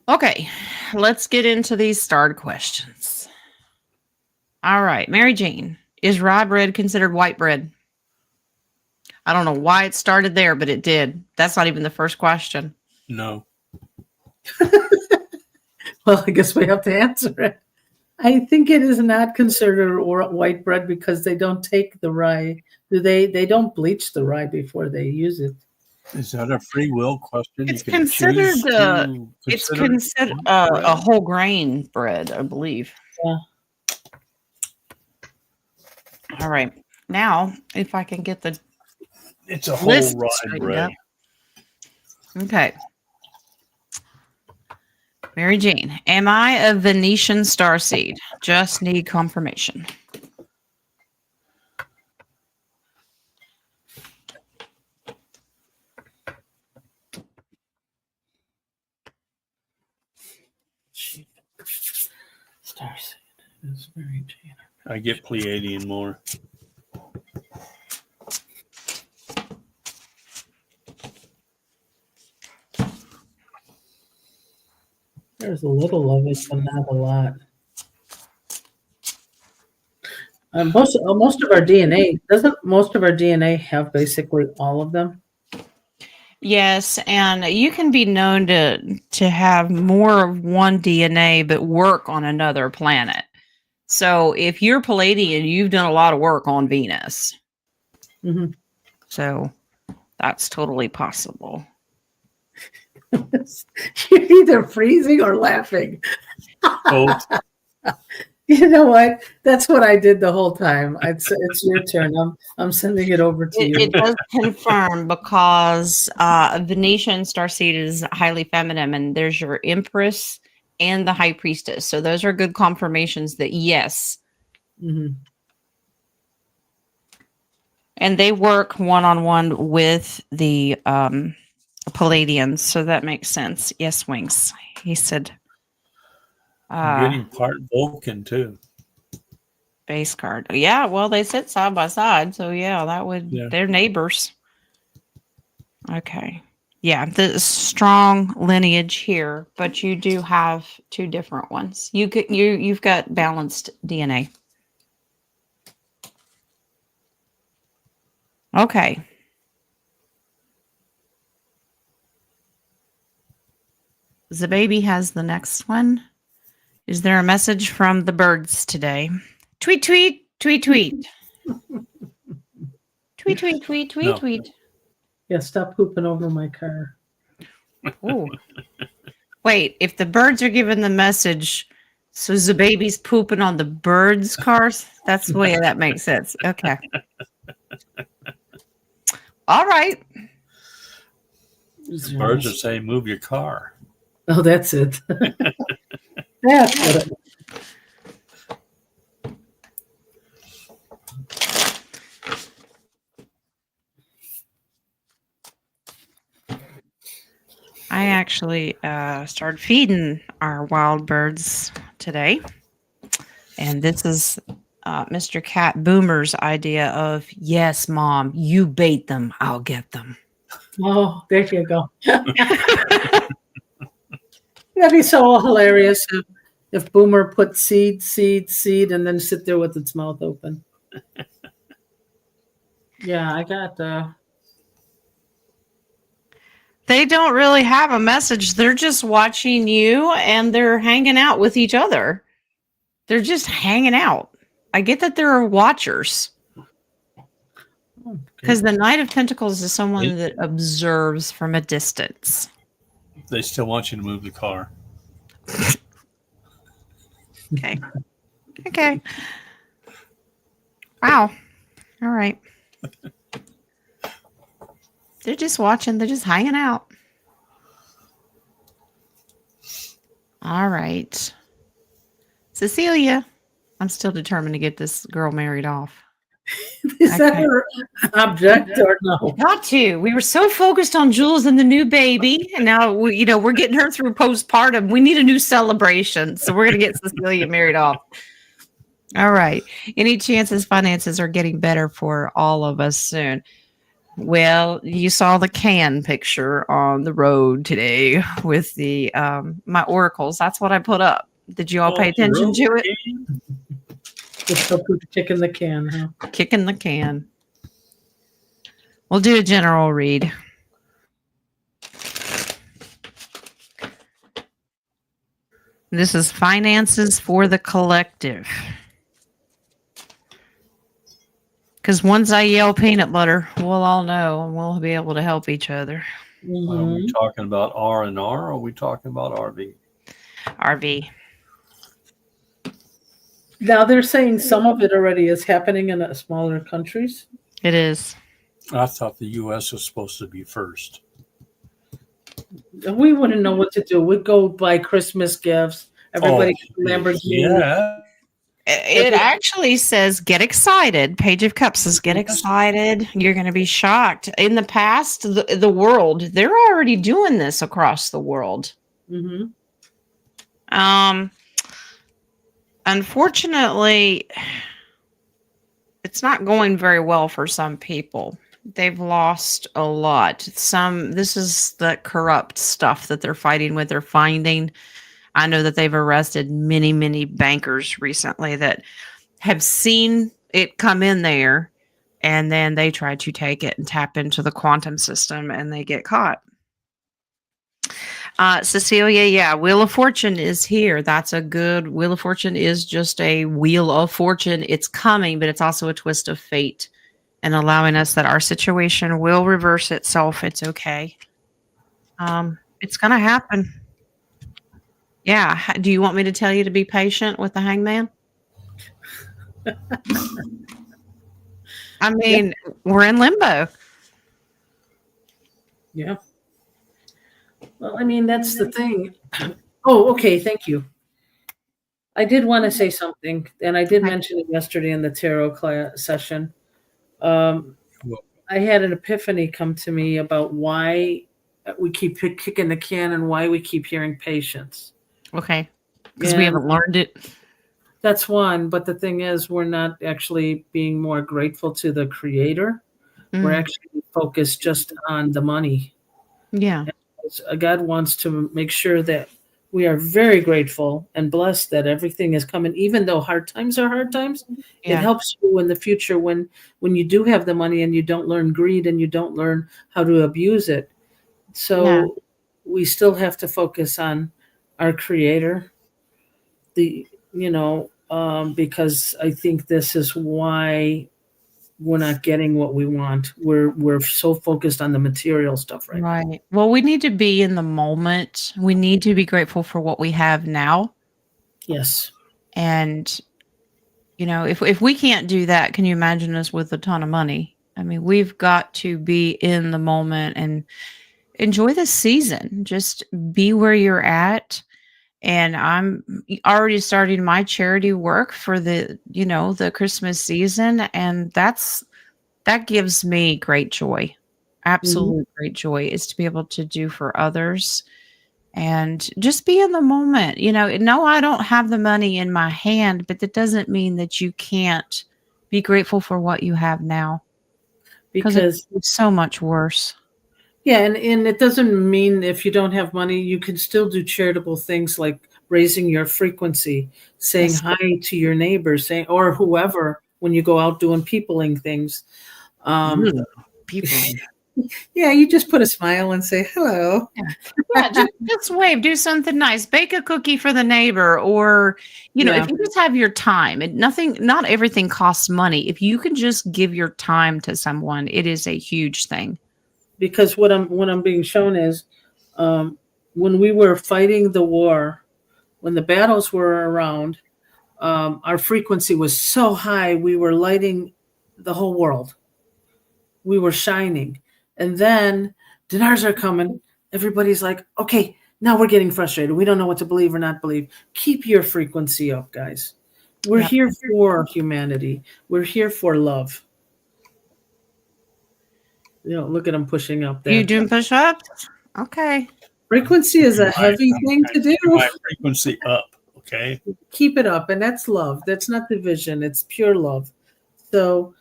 Okay, let's get into these starred questions. All right, Mary Jane, is rye bread considered white bread? I don't know why it started there, but it did. That's not even the first question. No. Well, I guess we have to answer it. I think it is not considered white bread because they don't take the rye. They don't bleach the rye before they use it. Is that a free will question? It's considered a whole grain bread, I believe. Yeah. All right. Now, if I can get the it's a whole rye bread. Okay. Mary Jane, am I a Venetian starseed? Just need confirmation. Starseed is Mary Jane. I get Pleiadian more. There's a little of it, but not a lot. Most of our DNA, doesn't most of our DNA have basically all of them? Yes, and you can be known to have more of one DNA but work on another planet. So if you're Palladian, you've done a lot of work on Venus. Mm-hmm. So that's totally possible. You're either freezing or laughing. Both. You know what? That's what I did the whole time. It's your turn. I'm sending it over to you. It does confirm because Venetian starseed is highly feminine, and there's your Empress and the High Priestess. So those are good confirmations that yes. Mm-hmm. And they work one-on-one with the Palladians, so that makes sense. Yes, Wings. He said Getting part Vulcan too. base card. Yeah, well, they sit side by side, so yeah, that would they're neighbors. Okay. Yeah, the strong lineage here, but you do have two different ones. You've got balanced DNA. Okay. The baby has the next one. Is there a message from the birds today? Tweet, tweet, tweet, tweet. Tweet, tweet, tweet, tweet, No. tweet. Yeah, stop pooping over my car. Ooh. Wait, if the birds are giving the message, so the baby's pooping on the birds' cars? That's the way that makes sense. Okay. All right. Birds are saying, move your car. Oh, that's it. That's what it I actually started feeding our wild birds today. And this is Mr. Cat Boomer's idea of, yes, Mom, you bait them, I'll get them. Oh, there you go. That'd be so hilarious if Boomer put seed, and then sit there with its mouth open. Yeah, I got They don't really have a message. They're just watching you and they're hanging out with each other. They're just hanging out. I get that there are watchers. Because the Knight of Pentacles is someone that observes from a distance. They still want you to move the car. Okay. Okay. Wow. All right. They're just watching. They're just hanging out. All right. Cecilia. I'm still determined to get this girl married off. Is that her object or no? Got to. We were so focused on Jules and the new baby, and now we're getting her through postpartum. We need a new celebration, so we're gonna get Cecilia married off. All right. Any chances finances are getting better for all of us soon? Well, you saw the can picture on the road today with the my oracles. That's what I put up. Did you all pay attention to it? Just so kicking the can, huh? Kicking the can. We'll do a general read. This is finances for the collective. Because once I yell peanut butter, we'll all know and we'll be able to help each other. Mm-hmm. Are we talking about R&R or are we talking about RV? RV. Now they're saying some of it already is happening in smaller countries. It is. I thought the U.S. was supposed to be first. We wouldn't know what to do. We'd go buy Christmas gifts. Everybody gets Lamborghini. Yeah. It actually says get excited. Page of Cups says get excited. You're going to be shocked. In the past, the world, they're already doing this across the world. Mm-hmm. Unfortunately, it's not going very well for some people. They've lost a lot. This is the corrupt stuff that they're fighting with. They're finding. I know that they've arrested many, many bankers recently that have seen it come in there, and then they try to take it and tap into the quantum system, and they get caught. Cecilia, yeah, Wheel of Fortune is here. That's a good Wheel of Fortune is just a Wheel of Fortune. It's coming, but it's also a twist of fate and allowing us that our situation will reverse itself. It's okay. It's going to happen. Yeah. Do you want me to tell you to be patient with the Hangman? I mean, we're in limbo. Yeah. Well, I mean, that's the thing. Oh, okay. Thank you. I did want to say something, and I did mention it yesterday in the tarot class session. I had an epiphany come to me about why we keep kicking the can and why we keep hearing patience. Okay. Because we And haven't learned it. that's one. But the thing is, we're not actually being more grateful to the creator. We're Mm, actually focused just on the money. yeah. God wants to make sure that we are very grateful and blessed that everything is coming, even though hard times are hard times. It Yeah. helps you in the future when you do have the money and you don't learn greed and you don't learn how to abuse it. Yeah. So we still have to focus on our creator, because I think this is why we're not getting what we want. We're so focused on the material stuff right now. Right. Well, we need to be in the moment. We need to be grateful for what we have now. Yes. And, if we can't do that, can you imagine us with a ton of money? I mean, we've got to be in the moment and enjoy the season. Just be where you're at. And I'm already starting my charity work for the Christmas season. And that gives me great joy. Mhm. Absolute great joy is to be able to do for others and just be in the moment. No, I don't have the money in my hand, but that doesn't mean that you can't be grateful for what you have now because Because it's so much worse. yeah, and it doesn't mean if you don't have money, you can still do charitable things like raising your frequency, saying Yes. hi to your neighbors, saying or whoever when you go out doing peopling things. Um, Ugh, people. yeah, you just put a smile and say hello. Yeah. Yeah, just wave, do something nice, bake a cookie for the neighbor, or Yeah, if you just have your time, not everything costs money. If you can just give your time to someone, it is a huge thing. because what I'm being shown is um, when we were fighting the war, when the battles were around, our frequency was so high, we were lighting the whole world. We were shining. And then dinars are coming. Everybody's like, okay, now we're getting frustrated. We don't know what to believe or not believe. Keep your frequency up, guys. We're Yep. here for humanity. We're here for love. Look at them pushing up there. You doing push-ups? Okay. Frequency is a heavy I'm thing to do. my frequency up. Okay. Keep it up. And that's love. That's not division. It's pure love. So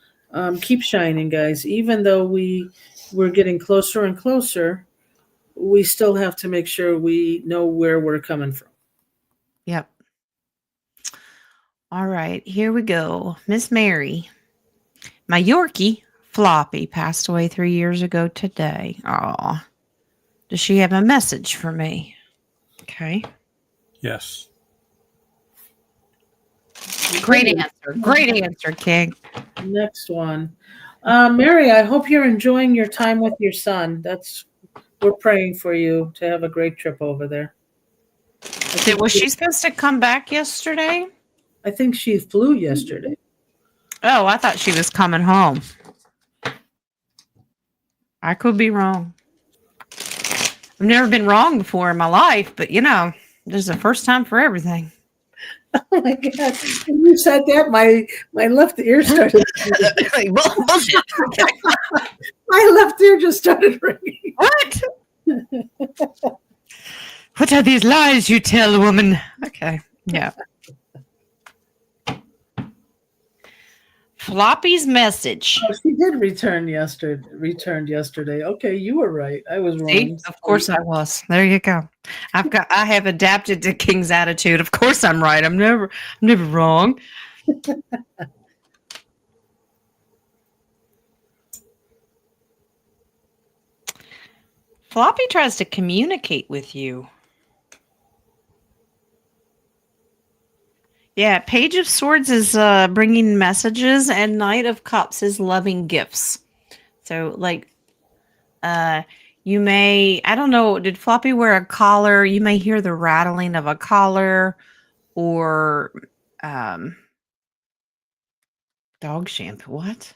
keep shining, guys. Even though we're getting closer and closer, we still have to make sure we know where we're coming from. Yep. All right, here we go. Miss Mary. My Yorkie, Floppy, passed away 3 years ago today. Aw. Does she have a message for me? Okay. Yes. Great answer. Great answer, King. Next one. Mary, I hope you're enjoying your time with your son. We're praying for you to have a great trip over there. Was she supposed to come back yesterday? I think she flew yesterday. Oh, I thought she was coming home. I could be wrong. I've never been wrong before in my life, but there's a first time for everything. Oh my God. When you said that, my left ear started. Bullshit. My left ear just started ringing. What? What are these lies you tell, woman? Okay. Yeah. Floppy's message. Oh, she did returned yesterday. Okay, you were right. I was wrong. See? Of course I was. There you go. I have adapted to King's attitude. Of course I'm right. I'm never wrong. Floppy tries to communicate with you. Yeah, Page of Swords is bringing messages, and Knight of Cups is loving gifts. So, you may, I don't know, did Floppy wear a collar? You may hear the rattling of a collar or dog shampoo. What?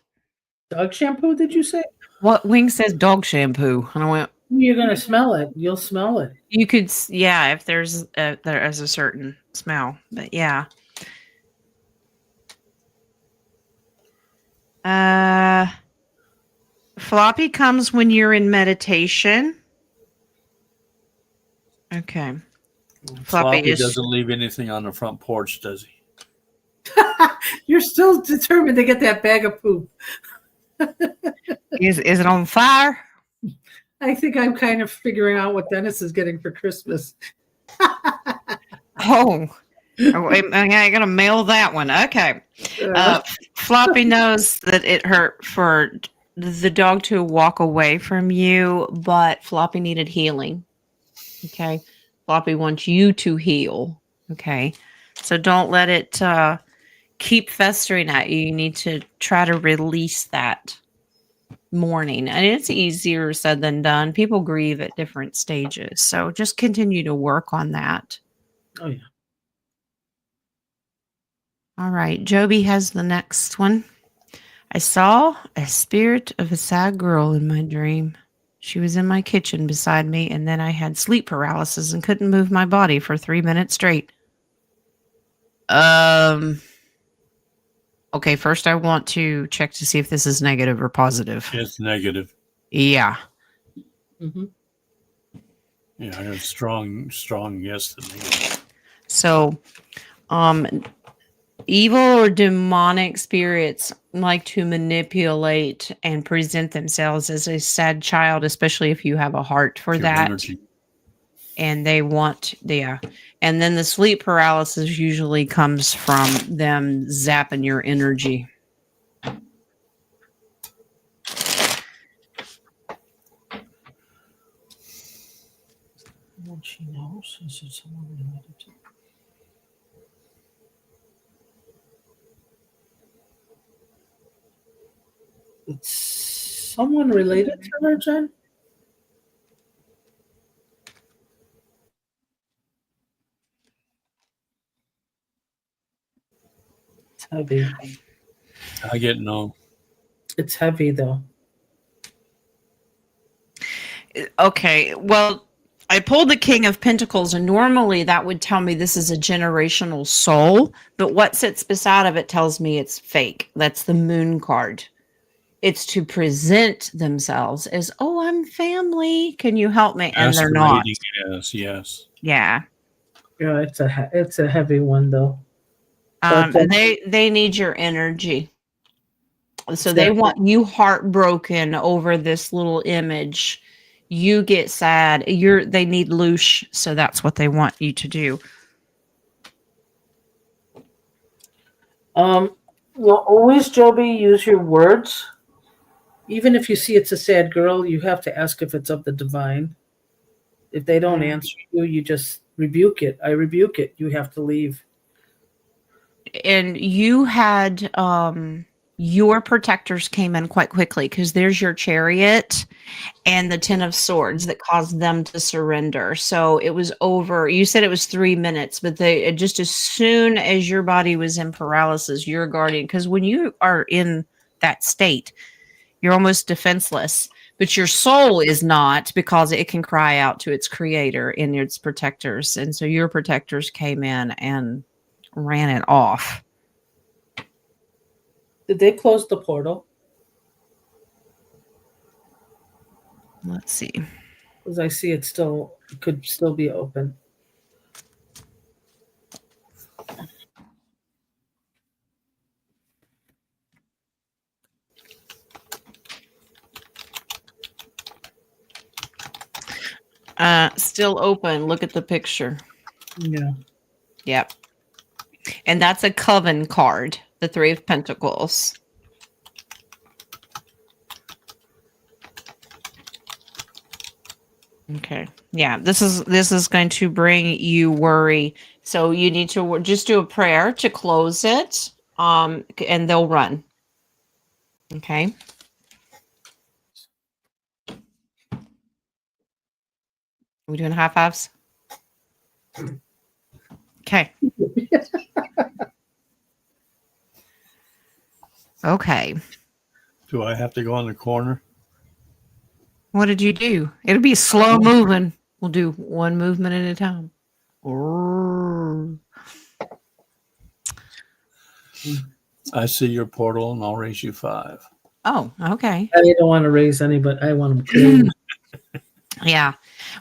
Dog shampoo, did you say? What Wing says dog shampoo. And I went, You're going to smell it. You'll smell it. you could, yeah, if there is a certain smell, but yeah. Floppy comes when you're in meditation. Okay. Floppy is doesn't leave anything on the front porch, does he? You're still determined to get that bag of poop. is it on fire? I think I'm kind of figuring out what Dennis is getting for Christmas. Oh, I gotta mail that one. Okay. Floppy knows that it hurt for the dog to walk away from you, but Floppy needed healing. Okay. Floppy wants you to heal. Okay. So don't let it keep festering at you. You need to try to release that mourning. And it's easier said than done. People grieve at different stages. So just continue to work on that. Oh, yeah. All right. Joby has the next one. I saw a spirit of a sad girl in my dream. She was in my kitchen beside me, and then I had sleep paralysis and couldn't move my body for 3 minutes straight. Okay, first I want to check to see if this is negative or positive. It's negative. Yeah. Mm-hmm. Yeah, I have strong yes to negative. So, evil or demonic spirits like to manipulate and present themselves as a sad child, especially if you have a heart for that. Energy. And they want, and then the sleep paralysis usually comes from them zapping your energy. What she knows is it someone related to? It's someone related to her, Jen? It's heavy. I get no. It's heavy, though. Okay, well, I pulled the King of Pentacles, and normally that would tell me this is a generational soul, but what sits beside of it tells me it's fake. That's the Moon card. It's to present themselves as, oh, I'm family. Can you help me? And they're not. Yes. Yeah. Yeah, it's a heavy one, though. They need your energy. So they want you heartbroken over this little image. You get sad. They need loosh, so that's what they want you to do. You'll always, Joby, use your words. Even if you see it's a sad girl, you have to ask if it's of the divine. If they don't answer you, you just rebuke it. I rebuke it. You have to leave. And you had your protectors came in quite quickly because there's your Chariot and the Ten of Swords that caused them to surrender. So it was over. You said it was 3 minutes, but just as soon as your body was in paralysis, your guardian, because when you are in that state, you're almost defenseless, but your soul is not, because it can cry out to its creator and its protectors. And so your protectors came in and ran it off. Did they close the portal? Let's see. Because I see it could still be open. Still open. Look at the picture. Yeah. Yep. And that's a coven card, the Three of Pentacles. Okay. Yeah, this is going to bring you worry. So you need to just do a prayer to close it, and they'll run. Okay. Are we doing high fives? Okay. Okay. Do I have to go in the corner? What did you do? It'll be slow moving. We'll do one movement at a time. I see your portal and I'll raise you 5. Oh, okay. I don't want to raise any, but I want them closed. Yeah.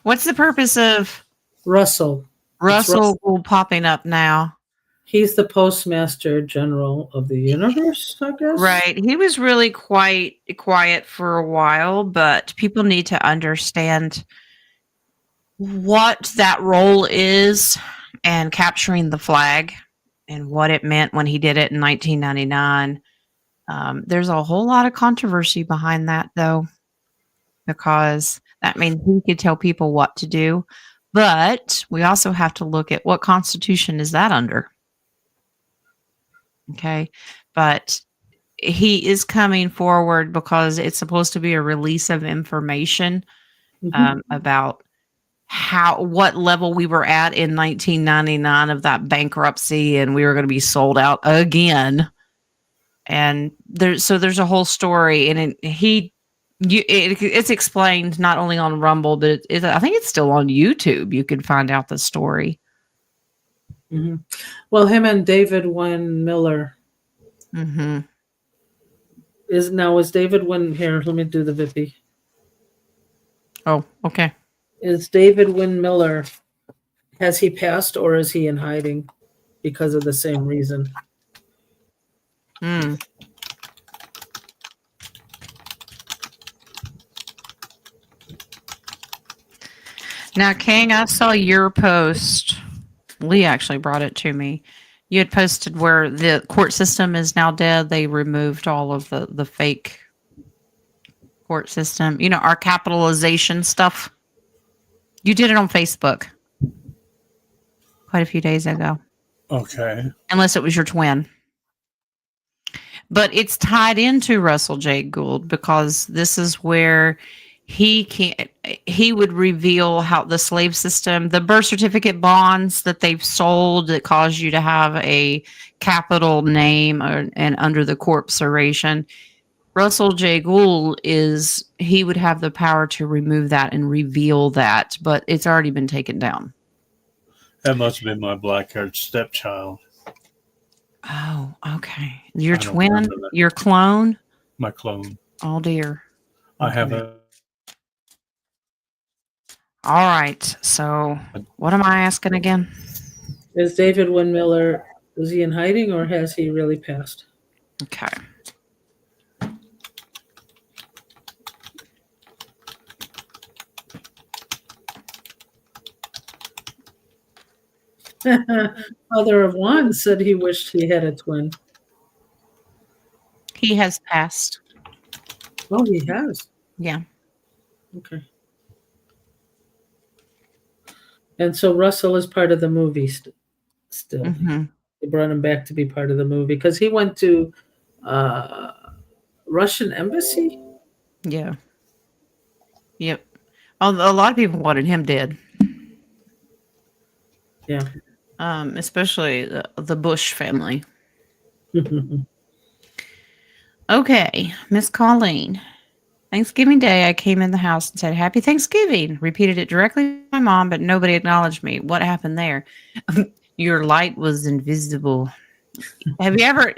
What's the purpose of Russell. Russell popping up now? He's the Postmaster General of the universe, I guess. Right. He was really quite quiet for a while, but people need to understand what that role is and capturing the flag and what it meant when he did it in 1999. There's a whole lot of controversy behind that, though, because that means he could tell people what to do. But we also have to look at what constitution is that under. Okay. But he is coming forward because it's supposed to be a release of information about what level we were at in 1999 of that bankruptcy, and we were going to be sold out again. And there's a whole story, and it's explained not only on Rumble, but I think it's still on YouTube. You can find out the story. Mm-hmm. Well, him and David Wynn Miller. Mm-hmm. Is David Wynn here? Let me do the Vippy. Oh, okay. Is David Wynn Miller, has he passed or is he in hiding because of the same reason? Now, King, I saw your post. Lee actually brought it to me. You had posted where the court system is now dead. They removed all of the fake court system. You know, our capitalization stuff. You did it on Facebook quite a few days ago. Okay. Unless it was your twin. But it's tied into Russell J. Gould because this is where he would reveal how the slave system, the birth certificate bonds that they've sold that cause you to have a capital name and under the corporation. Russell J. Gould he would have the power to remove that and reveal that, but it's already been taken down. That must have been my black-haired stepchild. Oh, okay. Your twin, your clone? My clone. Oh, dear. I have a... All right. So what am I asking again? Is David Wynn Miller, is he in hiding or has he really passed? Okay. Mother of One said he wished he had a twin. He has passed. Oh, he has? Yeah. Okay. And so Russell is part of the movie still. Mm-hmm. They brought him back to be part of the movie because he went to Russian embassy. Yeah. Yep. A lot of people wanted him dead. Yeah. Especially the Bush family. Okay, Miss Colleen. Thanksgiving Day, I came in the house and said, "Happy Thanksgiving." Repeated it directly to my mom, but nobody acknowledged me. What happened there? Your light was invisible. Have you ever?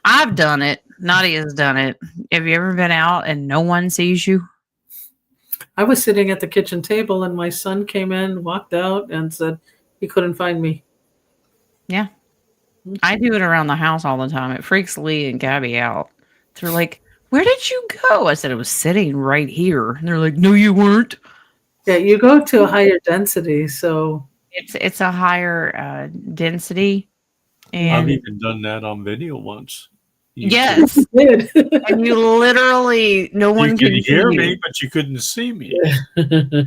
I've done it. Nadia's done it. Have you ever been out and no one sees you? I was sitting at the kitchen table and my son came in, walked out, and said he couldn't find me. Yeah. I do it around the house all the time. It freaks Lee and Gabby out. They're like, "Where did you go?" I said, "I was sitting right here." And they're like, "No, you weren't." Yeah, you go to a higher density, so it's a higher density. And I've even done that on video once. Yes. And you literally, no one can can hear you. me, but you couldn't see me.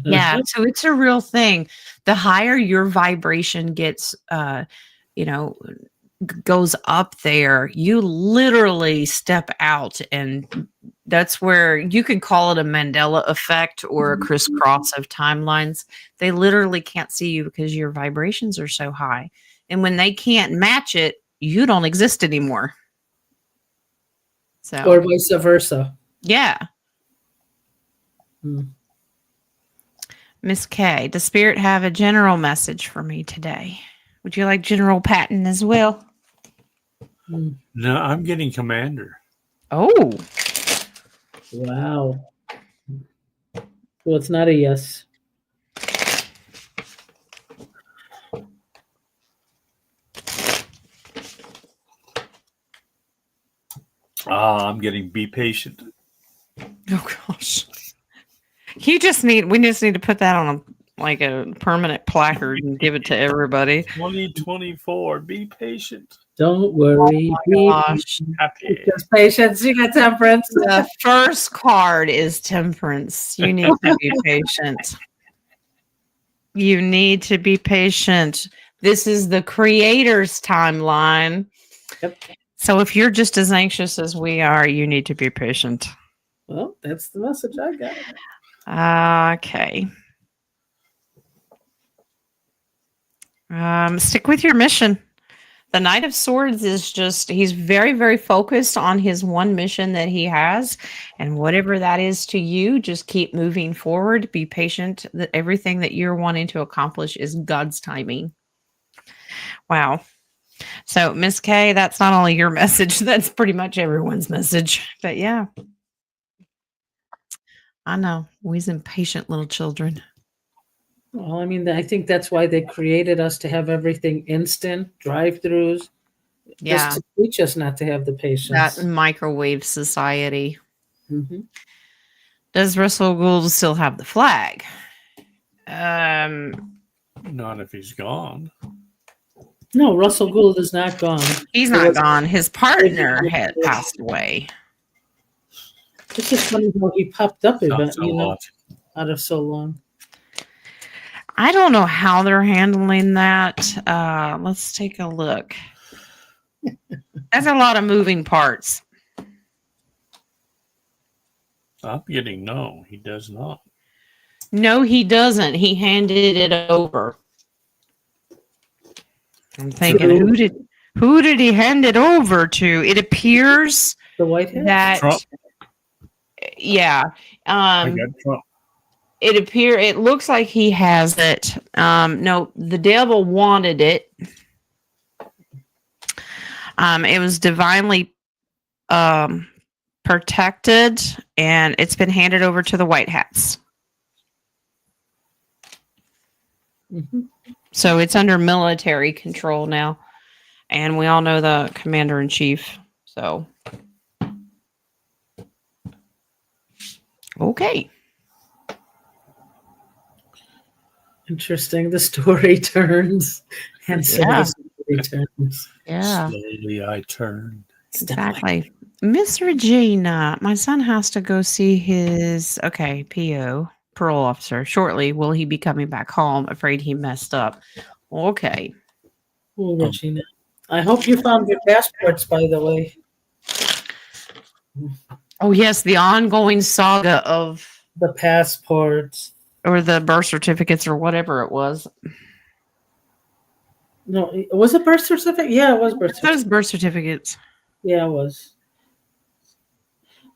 Yeah, so it's a real thing. The higher your vibration gets, goes up there, you literally step out, and that's where you could call it a Mandela effect or a crisscross of timelines. They literally can't see you because your vibrations are so high. And when they can't match it, you don't exist anymore. So, or vice versa. Yeah. Miss K, does Spirit have a general message for me today? Would you like General Patton as well? No, I'm getting Commander. Oh. Wow. Well, it's not a yes. I'm getting be patient. Oh gosh. We just need to put that on a permanent placard and give it to everybody. 2024. Be patient. Don't worry. Be Gosh. Happy. just patience. You got temperance. The first card is temperance. You need to be patient. You need to be patient. This is the creator's timeline. Yep. So if you're just as anxious as we are, you need to be patient. Well, that's the message I got. Okay. Stick with your mission. The Knight of Swords is he's very, very focused on his one mission that he has. And whatever that is to you, just keep moving forward. Be patient. That everything that you're wanting to accomplish is God's timing. Wow. So, Miss Kay, that's not only your message, that's pretty much everyone's message. But yeah. I know. We's impatient little children. Well, I mean, I think that's why they created us to have everything instant, drive-throughs. Yeah. Just to teach us not to have the patience. That microwave society. Mm-hmm. Does Russell Gould still have the flag? Not if he's gone. No, Russell Gould is not gone. He's not gone. His partner had passed away. It's just funny how he popped up Sounds a lot. out of so long. I don't know how they're handling that. Let's take a look. That's a lot of moving parts. I'm getting no. He does not. No, he doesn't. He handed it over. I'm thinking, who did he hand it over to? It appears The White House? that Trump. Yeah. I got Trump. It looks like he has it. No, the devil wanted it. It was divinely protected, and it's been handed over to the White Hats. Mm-hmm. So it's under military control now. And we all know the commander-in-chief. So okay. Interesting. The story turns. And so Yeah. the story turns. Yeah. Slowly I turn. Exactly. Miss Regina, my son has to go see his PO, parole officer, shortly. Will he be coming back home? Afraid he messed up. Okay. Oh, Regina. I hope you found your passports, by the way. Oh yes, the ongoing saga of The passports. or the birth certificates or whatever it was. No, was it birth certificate? Yeah, it was birth certificate. Those birth certificates. Yeah, it was.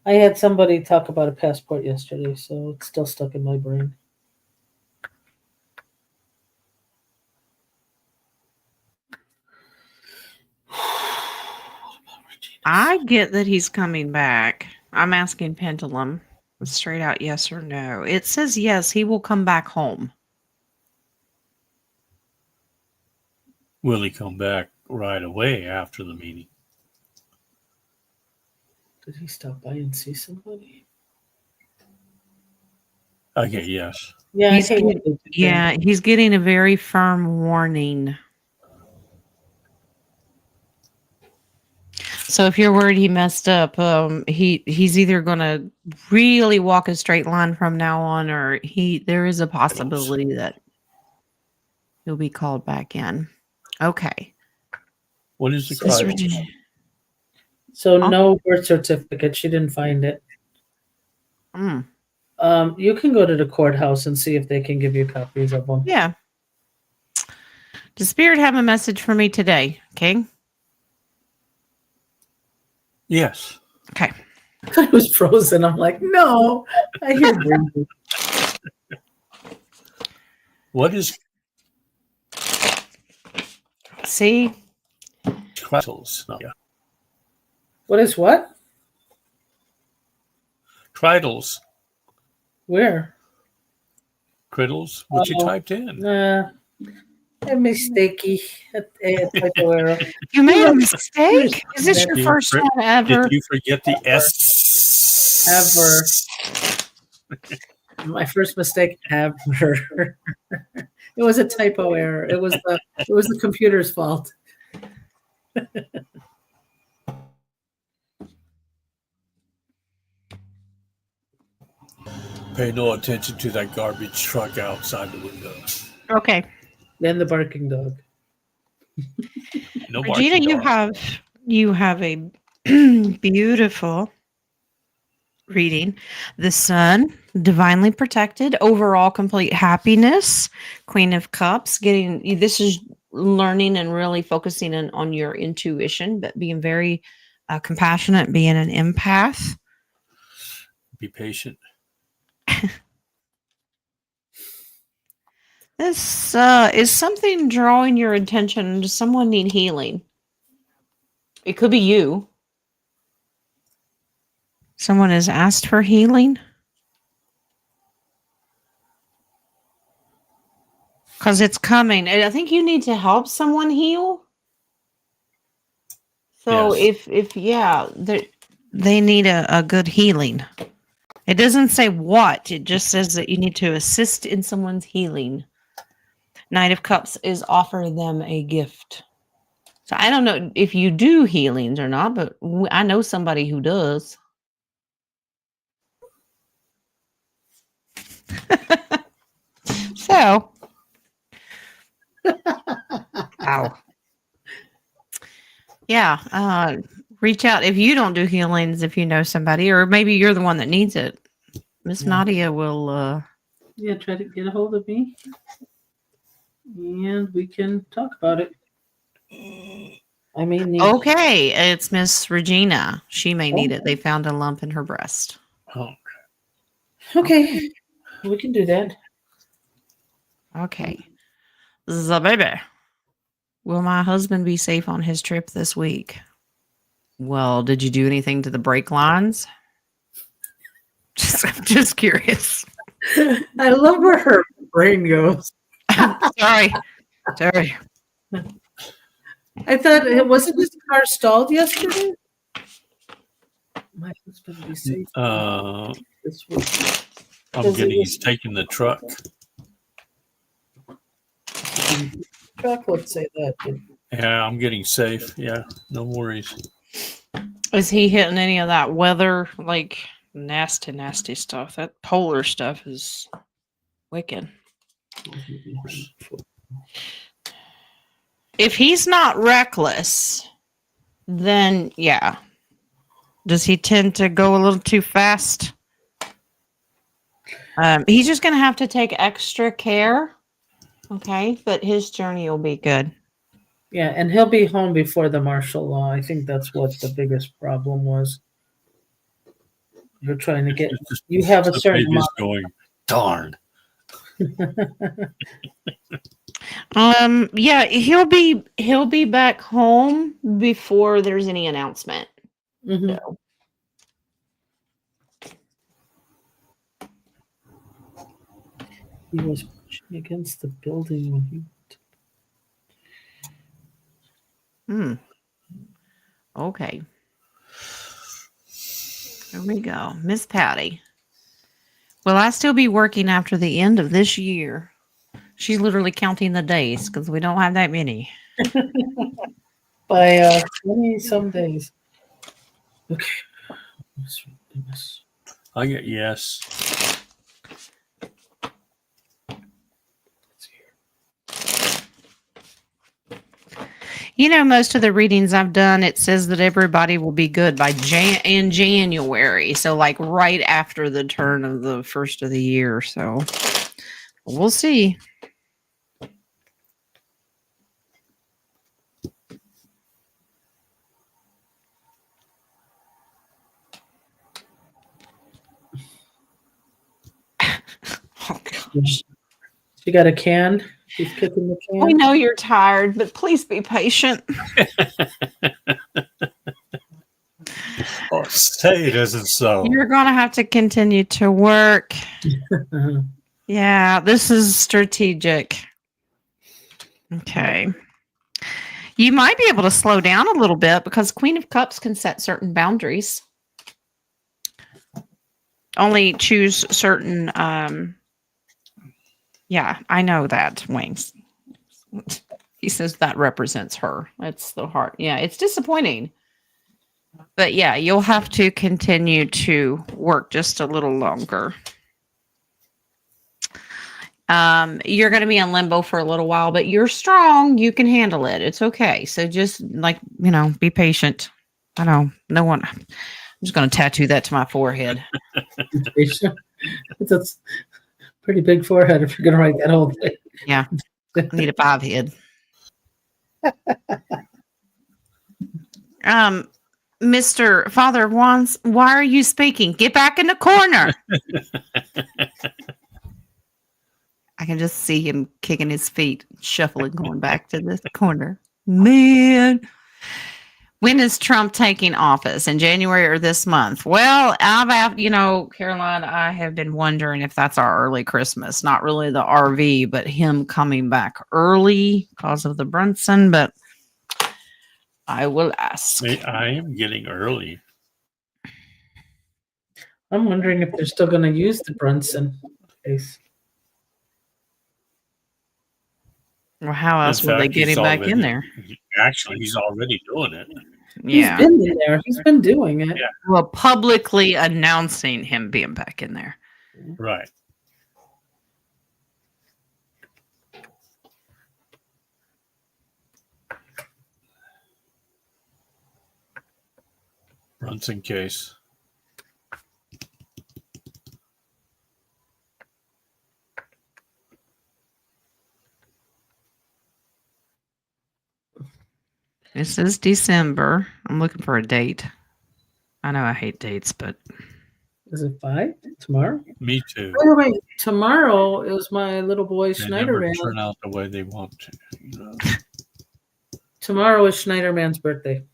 I had somebody talk about a passport yesterday, so it's still stuck in my brain. I get that he's coming back. I'm asking Pendulum straight out yes or no. It says yes, he will come back home. Will he come back right away after the meeting? Did he stop by and see somebody? Okay, yes. Yeah, He's I hate getting- when they do that. Yeah, he's getting a very firm warning. So if you're worried he messed up, he's either going to really walk a straight line from now on, or there is a possibility that he'll be called back in. Okay. What is the Miss title? Regina. So no birth certificate. She didn't find it. Mm, You can go to the courthouse and see if they can give you copies of them. yeah. Does Spirit have a message for me today, King? Yes. Okay. I was frozen. I'm like, no. I hear breathing. What is See? crystals? No, yeah. What is what? Criddles. Where? Criddles. What you Oh. typed in? A mistakey. A typo error. You made a mistake? Is this your Did you first for- one ever? Did you forget the S? My first mistake ever. It was a typo error. It was the computer's fault. Pay no attention to that garbage truck outside the window. Okay. Then the barking dog. No Regina, barking dog. you have a beautiful reading. The sun, divinely protected, overall complete happiness, Queen of Cups, this is learning and really focusing on your intuition, but being very compassionate, being an empath. Be patient. This is something drawing your attention. Does someone need healing? It could be you. Someone has asked for healing. Because it's coming. And I think you need to help someone heal. So Yes. if they need a good healing. It doesn't say what. It just says that you need to assist in someone's healing. Knight of Cups is offer them a gift. So I don't know if you do healings or not, but I know somebody who does. So, ow. Yeah, reach out if you don't do healings, if you know somebody, or maybe you're the one that needs it. Miss Nadia will. Yeah, try to get a hold of me, and we can talk about it. I may need. Okay, it's Miss Regina. She may need it. They found a lump in her breast. Oh, Okay, we can do that. Okay. The baby. Will my husband be safe on his trip this week? Well, did you do anything to the brake lines? Just curious. I love where her brain goes. Sorry. I thought it wasn't his car stalled yesterday. My husband be safe this week. I'm getting he's taking the truck. Truck would say that. Yeah, I'm getting safe. Yeah, no worries. Is he hitting any of that weather, like nasty stuff? That polar stuff is wicked. If he's not reckless, then yeah. Does he tend to go a little too fast? He's just going to have to take extra care. Okay, but his journey will be good. Yeah, and he'll be home before the martial law. I think that's what the biggest problem was. You're trying to get. You have a certain amount. Going, darn. Yeah, he'll be back home before there's any announcement. Mm-hmm. So. He was pushing against the building when he. Okay. There we go. Miss Patty. Will I still be working after the end of this year? She's literally counting the days because we don't have that many. By 20 some days. Okay. I get yes. You know, most of the readings I've done, it says that everybody will be good by in January. So like right after the turn of the first of the year. So we'll see. Oh gosh. She got a can. She's kicking the can. We know you're tired, but please be patient. Oh, say it isn't so. You're going to have to continue to work. Yeah, this is strategic. Okay. You might be able to slow down a little bit because Queen of Cups can set certain boundaries. Only choose certain yeah, I know that, Wings. He says that represents her. That's the heart. Yeah, it's disappointing. But yeah, you'll have to continue to work just a little longer. You're going to be in limbo for a little while, but you're strong. You can handle it. It's okay. So just be patient. I know no one. I'm just going to tattoo that to my forehead. It's a pretty big forehead if you're going to write that whole thing. Yeah, I need a 5 head. Mr. Father of Wands, why are you speaking? Get back in the corner. I can just see him kicking his feet, shuffling, going back to this corner. Man. When is Trump taking office? In January or this month? Well, Caroline, I have been wondering if that's our early Christmas. Not really the RV, but him coming back early because of the Brunson. But I will ask. I am getting early. I'm wondering if they're still going to use the Brunson case. Well, how else will they get him back in there? Actually, he's already doing it. Yeah. He's been in there. He's been doing it. Yeah. Well, publicly announcing him being back in there. Right. Brunson case. This is December. I'm looking for a date. I know I hate dates, but Is it 5 tomorrow? Me too. Wait. Tomorrow is my little boy They never Schneiderman. turn out the way they want to. Tomorrow is Schneiderman's birthday.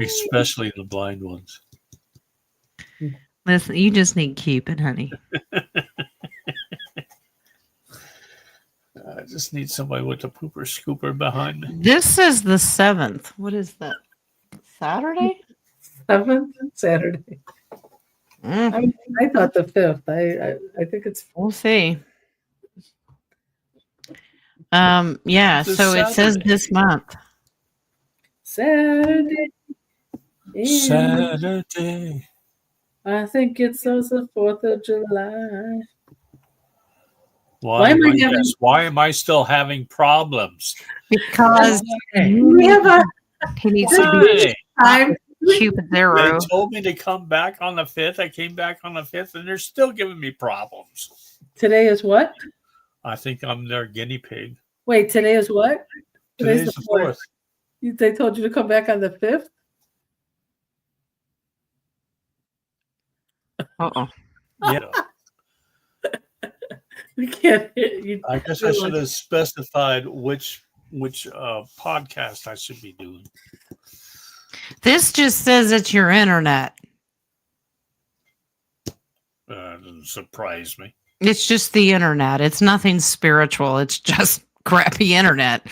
Especially the blind ones. listen, you just need Cupid, honey. I just need somebody with a pooper scooper behind me. This is the 7th. What is that? Saturday? 7th? Saturday. I thought the 5th. I think it's. We'll see. Yeah, It's a so it says Saturday. this month. Saturday. Saturday. I think it's also 4th of July. Why am I still having problems? Because We have a he needs to be time. Cupid They zero. told me to come back on the 5th. I came back on the 5th, and they're still giving me problems. Today is what? I think I'm their guinea pig. Wait, today is what? Today's the 4th. They told you to come back on the 5th? Uh-oh. Yeah. We can't hit you. I guess I should have specified which podcast I should be doing. This just says it's your internet. Doesn't surprise me. It's just the internet. It's nothing spiritual. It's just crappy internet.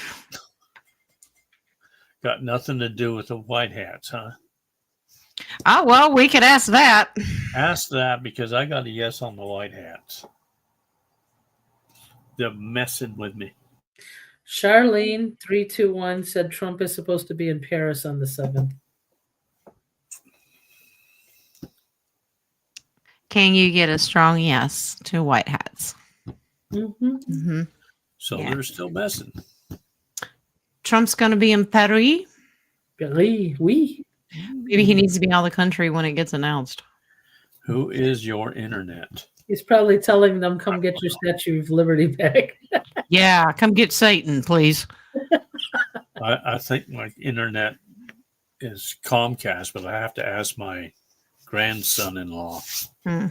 Got nothing to do with the white hats, huh? Oh, well, we could ask that. Ask that because I got a yes on the white hats. They're messing with me. Charlene 321 said Trump is supposed to be in Paris on the 7th. Can you get a strong yes to white hats? Mm-hmm. Mm-hmm. So Yeah. they're still messing. Trump's going to be in Paris. Oui. Maybe he needs to be out of the country when it gets announced. Who is your internet? He's probably telling them, come get your Statue of Liberty back. Yeah, come get Satan, please. I think my internet is Comcast, but I have to ask my grandson-in-law. Hmm.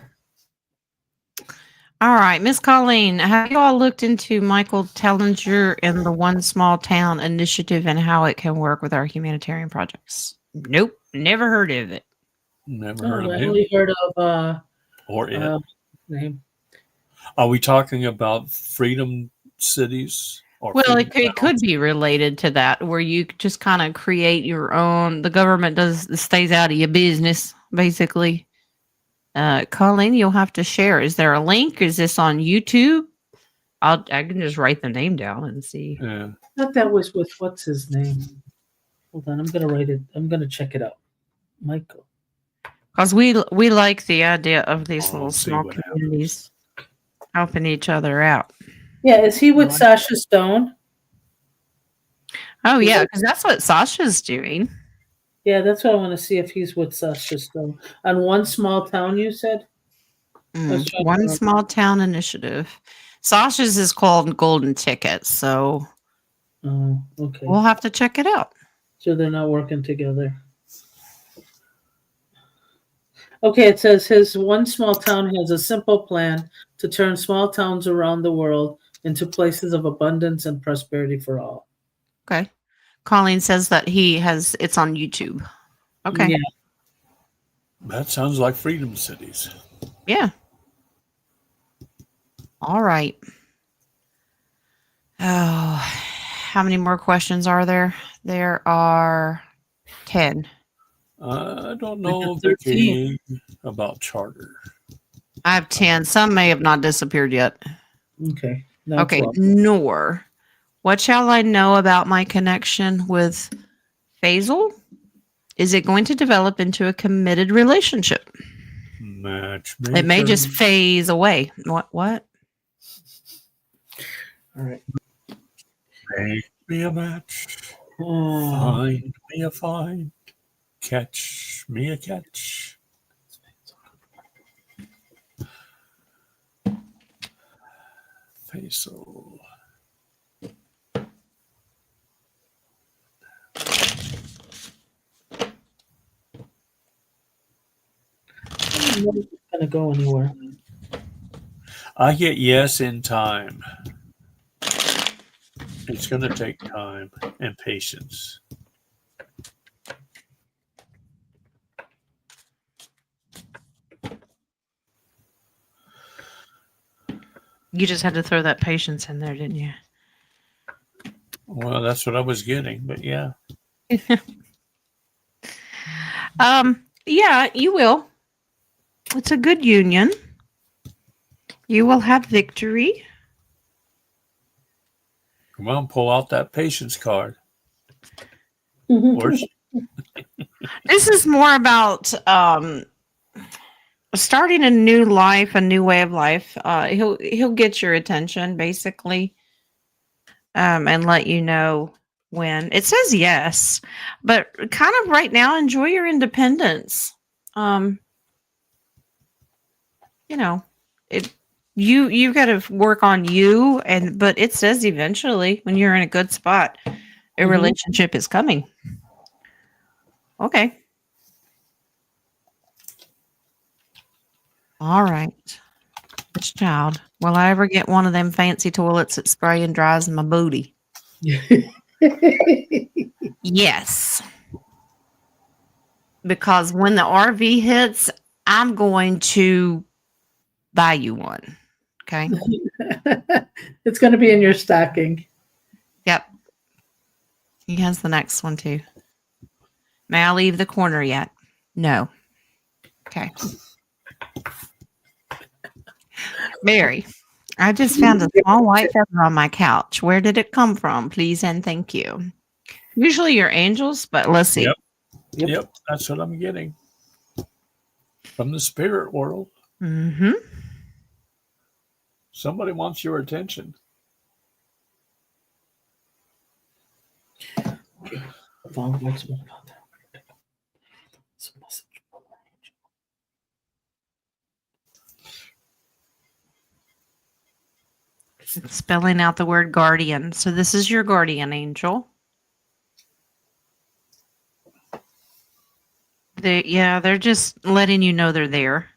All right, Miss Colleen, have you all looked into Michael Tellinger and the One Small Town initiative and how it can work with our humanitarian projects? Nope, never heard of it. Never Oh, heard of I him. only heard of Or it. name. Are we talking about freedom cities or Well, freedom it could towns? be related to that, where you just kind of create your own. The government stays out of your business, basically. Colleen, you'll have to share. Is there a link? Is this on YouTube? I can just write the name down and see. Yeah. I thought that was with what's his name. Hold on, I'm gonna write it. I'm gonna check it out. Michael. Because we like the idea of these I'll little see small what communities helping each other out. Yeah, is he with Right. Sasha Stone? Oh Is yeah, it- because that's what Sasha's doing. Yeah, that's what I want to see if he's with Sasha Stone. On One Small Town, you said? was trying to One remember. small town initiative. Sasha's is called Golden Ticket, so Oh, okay. we'll have to check it out. So they're not working together. Okay, it says his One Small Town has a simple plan to turn small towns around the world into places of abundance and prosperity for all. Okay. Colleen says that it's on YouTube. Okay. Yeah. That sounds like freedom cities. Yeah. All right. Oh, how many more questions are there? There are 10. I don't I got know, 13. Vicky, about charter. I have 10. Some may have not disappeared yet. Okay. No Okay. problem. Nor. What shall I know about my connection with Faisal? Is it going to develop into a committed relationship? Matchmaker. It may just phase away. What? All right. Make me a match. Oh, Find me a find. Catch me a catch. Faisal. I'm not gonna go anywhere. I get yes in time. It's going to take time and patience. You just had to throw that patience in there, didn't you? Well, that's what I was getting, but yeah. Yeah, you will. It's a good union. You will have victory. Come on, pull out that patience card. Or This is more about starting a new life, a new way of life. He'll get your attention basically, and let you know when. It says yes, but kind of right now, enjoy your independence. You know, it. You got to work on you, but it says eventually when you're in a good spot, a relationship is coming. Okay. All right. Which child? Will I ever get one of them fancy toilets that spray and dries my booty? Yes. Because when the RV hits, I'm going to buy you one. Okay. It's gonna be in your stocking. Yep. He has the next one too. May I leave the corner yet? No. Okay. Mary, I just found a small white feather on my couch. Where did it come from? Please and thank you. Usually your angels, but let's see. Yep, that's what I'm getting. From the spirit world. Mm-hmm. Somebody wants your attention. It's spelling out the word guardian. So this is your guardian angel. They're just letting you know they're there.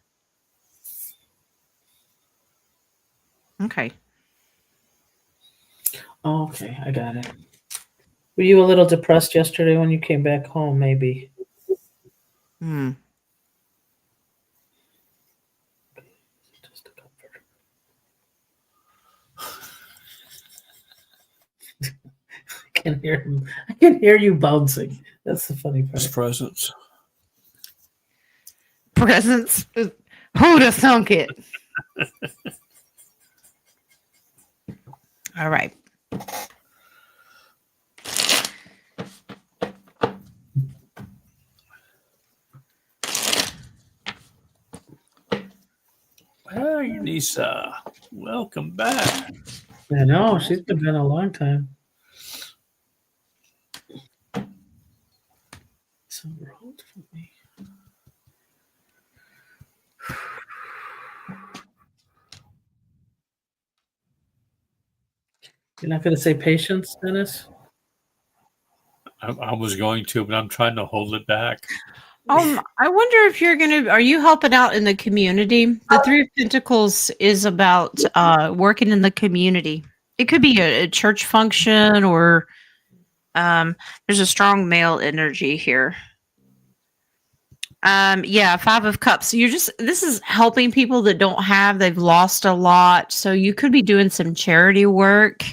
Okay. Oh, okay, I got it. Were you a little depressed yesterday when you came back home? Maybe. can hear him. I can hear you bouncing. That's the funny part. His presence. Presents. Who'd have thunk it? All right. Hey, Lisa. Welcome back. I know. She's been gone a long time. So hold for me. You're not going to say patience, Dennis? I was going to, but I'm trying to hold it back. I wonder if are you helping out in the community? The Three of Pentacles is about working in the community. It could be a church function or there's a strong male energy here. Yeah, Five of Cups. This is helping people that don't have, they've lost a lot. So you could be doing some charity work.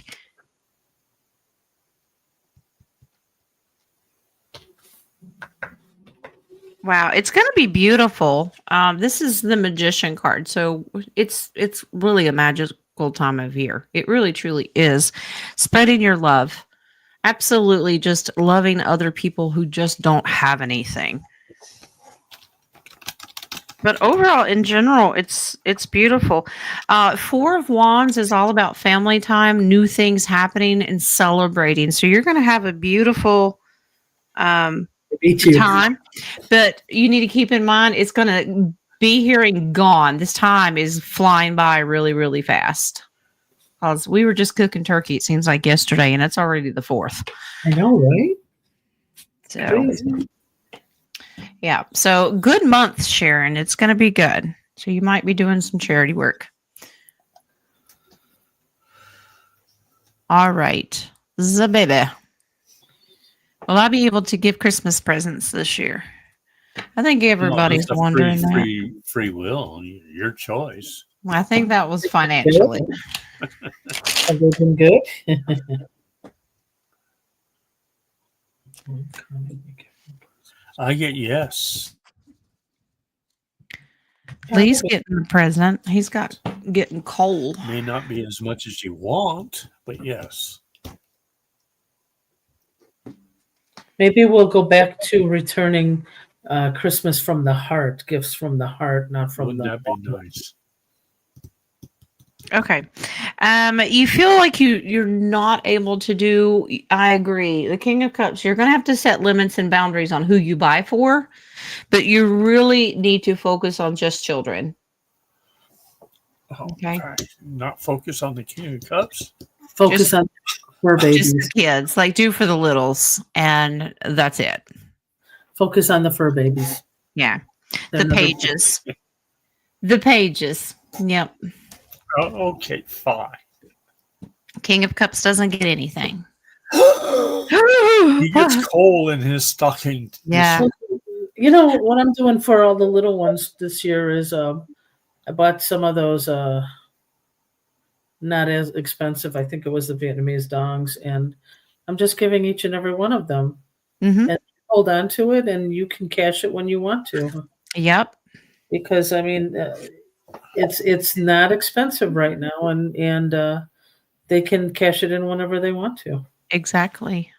Wow, it's going to be beautiful. This is the Magician card, so it's really a magical time of year. It really truly is. Spreading your love, absolutely, just loving other people who just don't have anything. But overall, in general, it's beautiful. Four of Wands is all about family time, new things happening, and celebrating. So you're going to have a beautiful time, but you need to keep in mind it's going to be here and gone. This time is flying by really, really fast. Because we were just cooking turkey, it seems like yesterday, and it's already the 4th. I know, right? So, Crazy. yeah. So good month, Sharon. It's going to be good. So you might be doing some charity work. All right. Zababy. Will I be able to give Christmas presents this year? I think everybody's wondering that. Free will, your choice. I think that was financially. Have they been good? I get yes. Lee's getting the present. He's getting cold. May not be as much as you want, but yes. Maybe we'll go back to returning Christmas from the heart, gifts from the heart, not from Wouldn't the. that be nice? Okay. You feel like you're not able to do. I agree. The King of Cups. You're going to have to set limits and boundaries on who you buy for, but you really need to focus on just children. Okay. Not focus on the King of Cups. Focus on fur babies. Just the kids, like do for the littles, and that's it. Focus on the fur babies. Yeah. The pages. The pages. Yep. Oh, okay, fine. King of Cups doesn't get anything. He gets coal in his stocking. Yeah. You know what I'm doing for all the little ones this year is I bought some of those not as expensive. I think it was the Vietnamese dongs, and I'm just giving each and every one of them. Mm-hmm. And hold on to it, and you can cash it when you want to. Yep. Because I mean, it's not expensive right now, and they can cash it in whenever they want to. Exactly.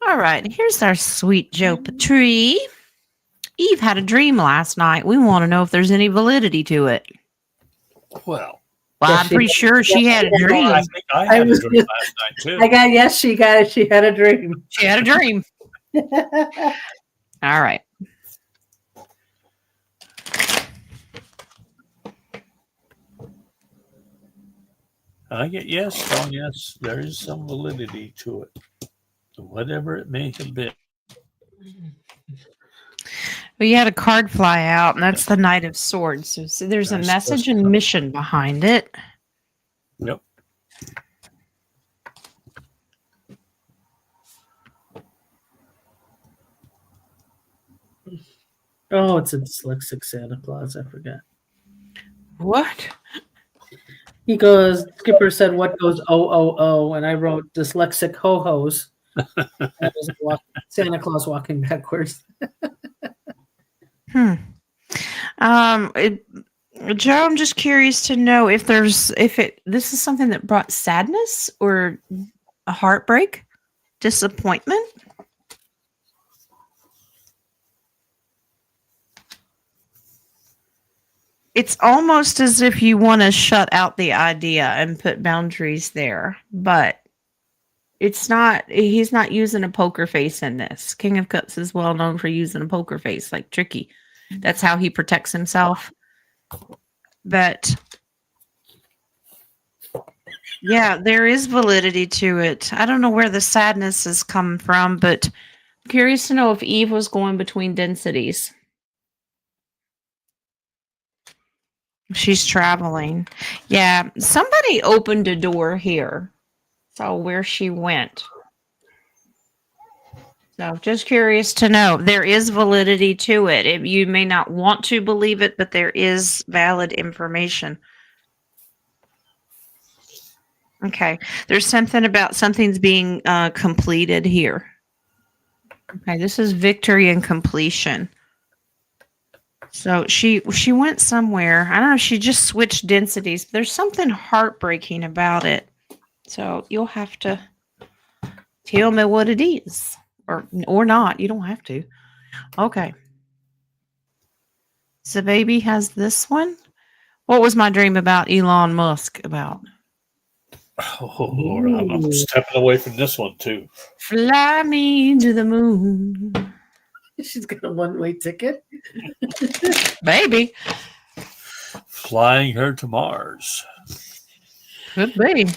All right. Here's our sweet Joe Patrie. Eve had a dream last night. We want to know if there's any validity to it. Well, I'm pretty sure she had a dream. I think I had a dream last night too. She got it. She had a dream. She had a dream. All right. I get yes. Oh, yes. There is some validity to it, whatever it may have been. Well, you had a card fly out, and that's the Knight of Swords. So there's a message and mission behind it. Yep. Oh, it's a dyslexic Santa Claus. I forgot. What? He goes, Skipper said, what goes O, and I wrote dyslexic ho-hos. That was Santa Claus walking backwards. Joe, I'm just curious to know if this is something that brought sadness or a heartbreak, disappointment. It's almost as if you want to shut out the idea and put boundaries there, but it's not. He's not using a poker face in this. King of Cups is well known for using a poker face, like Tricky. That's how he protects himself. But yeah, there is validity to it. I don't know where the sadness has come from, but I'm curious to know if Eve was going between densities. She's traveling. Yeah, somebody opened a door here. So where she went. So just curious to know. There is validity to it. You may not want to believe it, but there is valid information. Okay. There's something about something's being completed here. Okay. This is victory and completion. So she went somewhere. I don't know if she just switched densities. But there's something heartbreaking about it. So you'll have to tell me what it is. Or not. You don't have to. Okay. So baby has this one. What was my dream about Elon Musk about? Oh, Lord, I'm stepping away from this one, too. Fly me to the moon. She's got a one-way ticket. Baby. Flying her to Mars. Could be.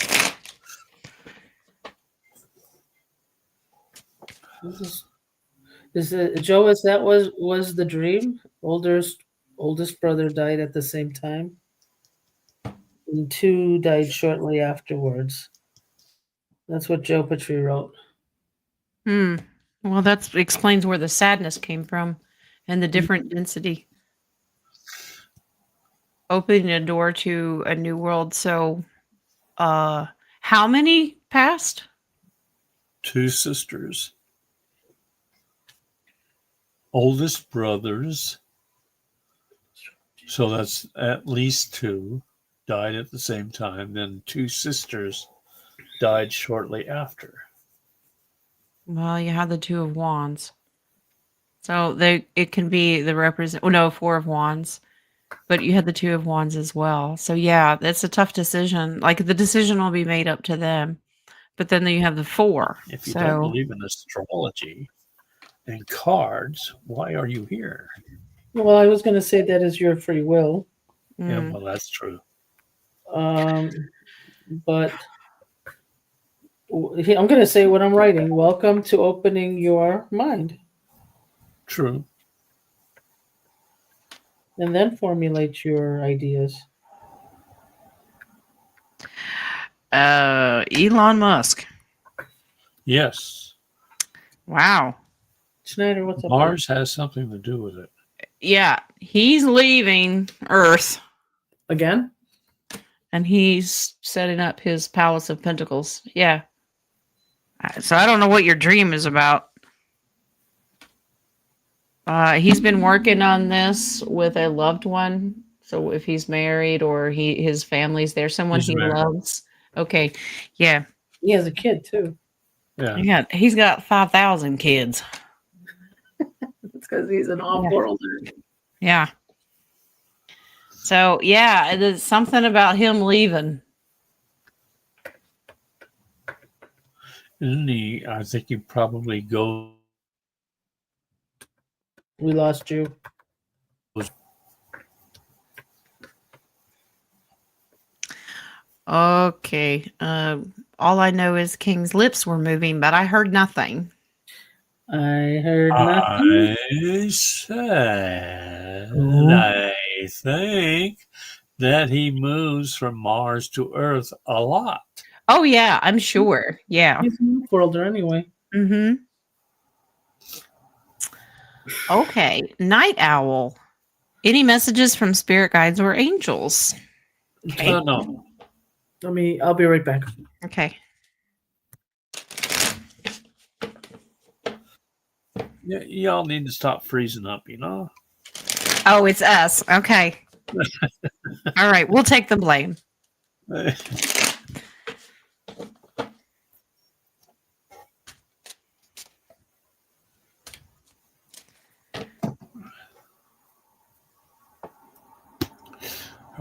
Is it Joe? As that was the dream? Oldest brother died at the same time, and two died shortly afterwards. That's what Joe Petrie wrote. Well, that explains where the sadness came from, and the different density, opening a door to a new world. So, how many passed? 2 sisters. Oldest brothers, so that's at least 2, died at the same time. Then 2 sisters died shortly after. Well, you have the 2 of Wands, so it can be the 4 of Wands, but you had the 2 of Wands as well. So yeah, that's a tough decision. Like the decision will be made up to them, but then you have the 4. If you don't believe in astrology and cards, why are you here? Well, I was going to say that is your free will. Yeah, well, that's true. But I'm going to say what I'm writing. Welcome to opening your mind. True. And then formulate your ideas. Elon Musk. Yes. Wow. Schneider, what's up? Mars has something to do with it. Yeah, he's leaving Earth. Again? And he's setting up his Palace of Pentacles. Yeah. So I don't know what your dream is about. He's been working on this with a loved one. So if he's married or his family's there, someone he loves. Okay. Yeah. He has a kid too. Yeah. He's got 5,000 kids. It's because he's an off-worlder. Yeah. So yeah, there's something about him leaving. Isn't he? I think he probably goes. We lost you. Okay. All I know is King's lips were moving, but I heard nothing. I heard nothing. I said, I think that he moves from Mars to Earth a lot. Oh yeah, I'm sure. Yeah. He's an off-worlder anyway. Mm-hmm. Okay. Night Owl. Any messages from spirit guides or angels? Okay. No. I'll be right back. Okay. Yeah, y'all need to stop freezing up, you know? Oh, it's us. Okay. All right. We'll take the blame.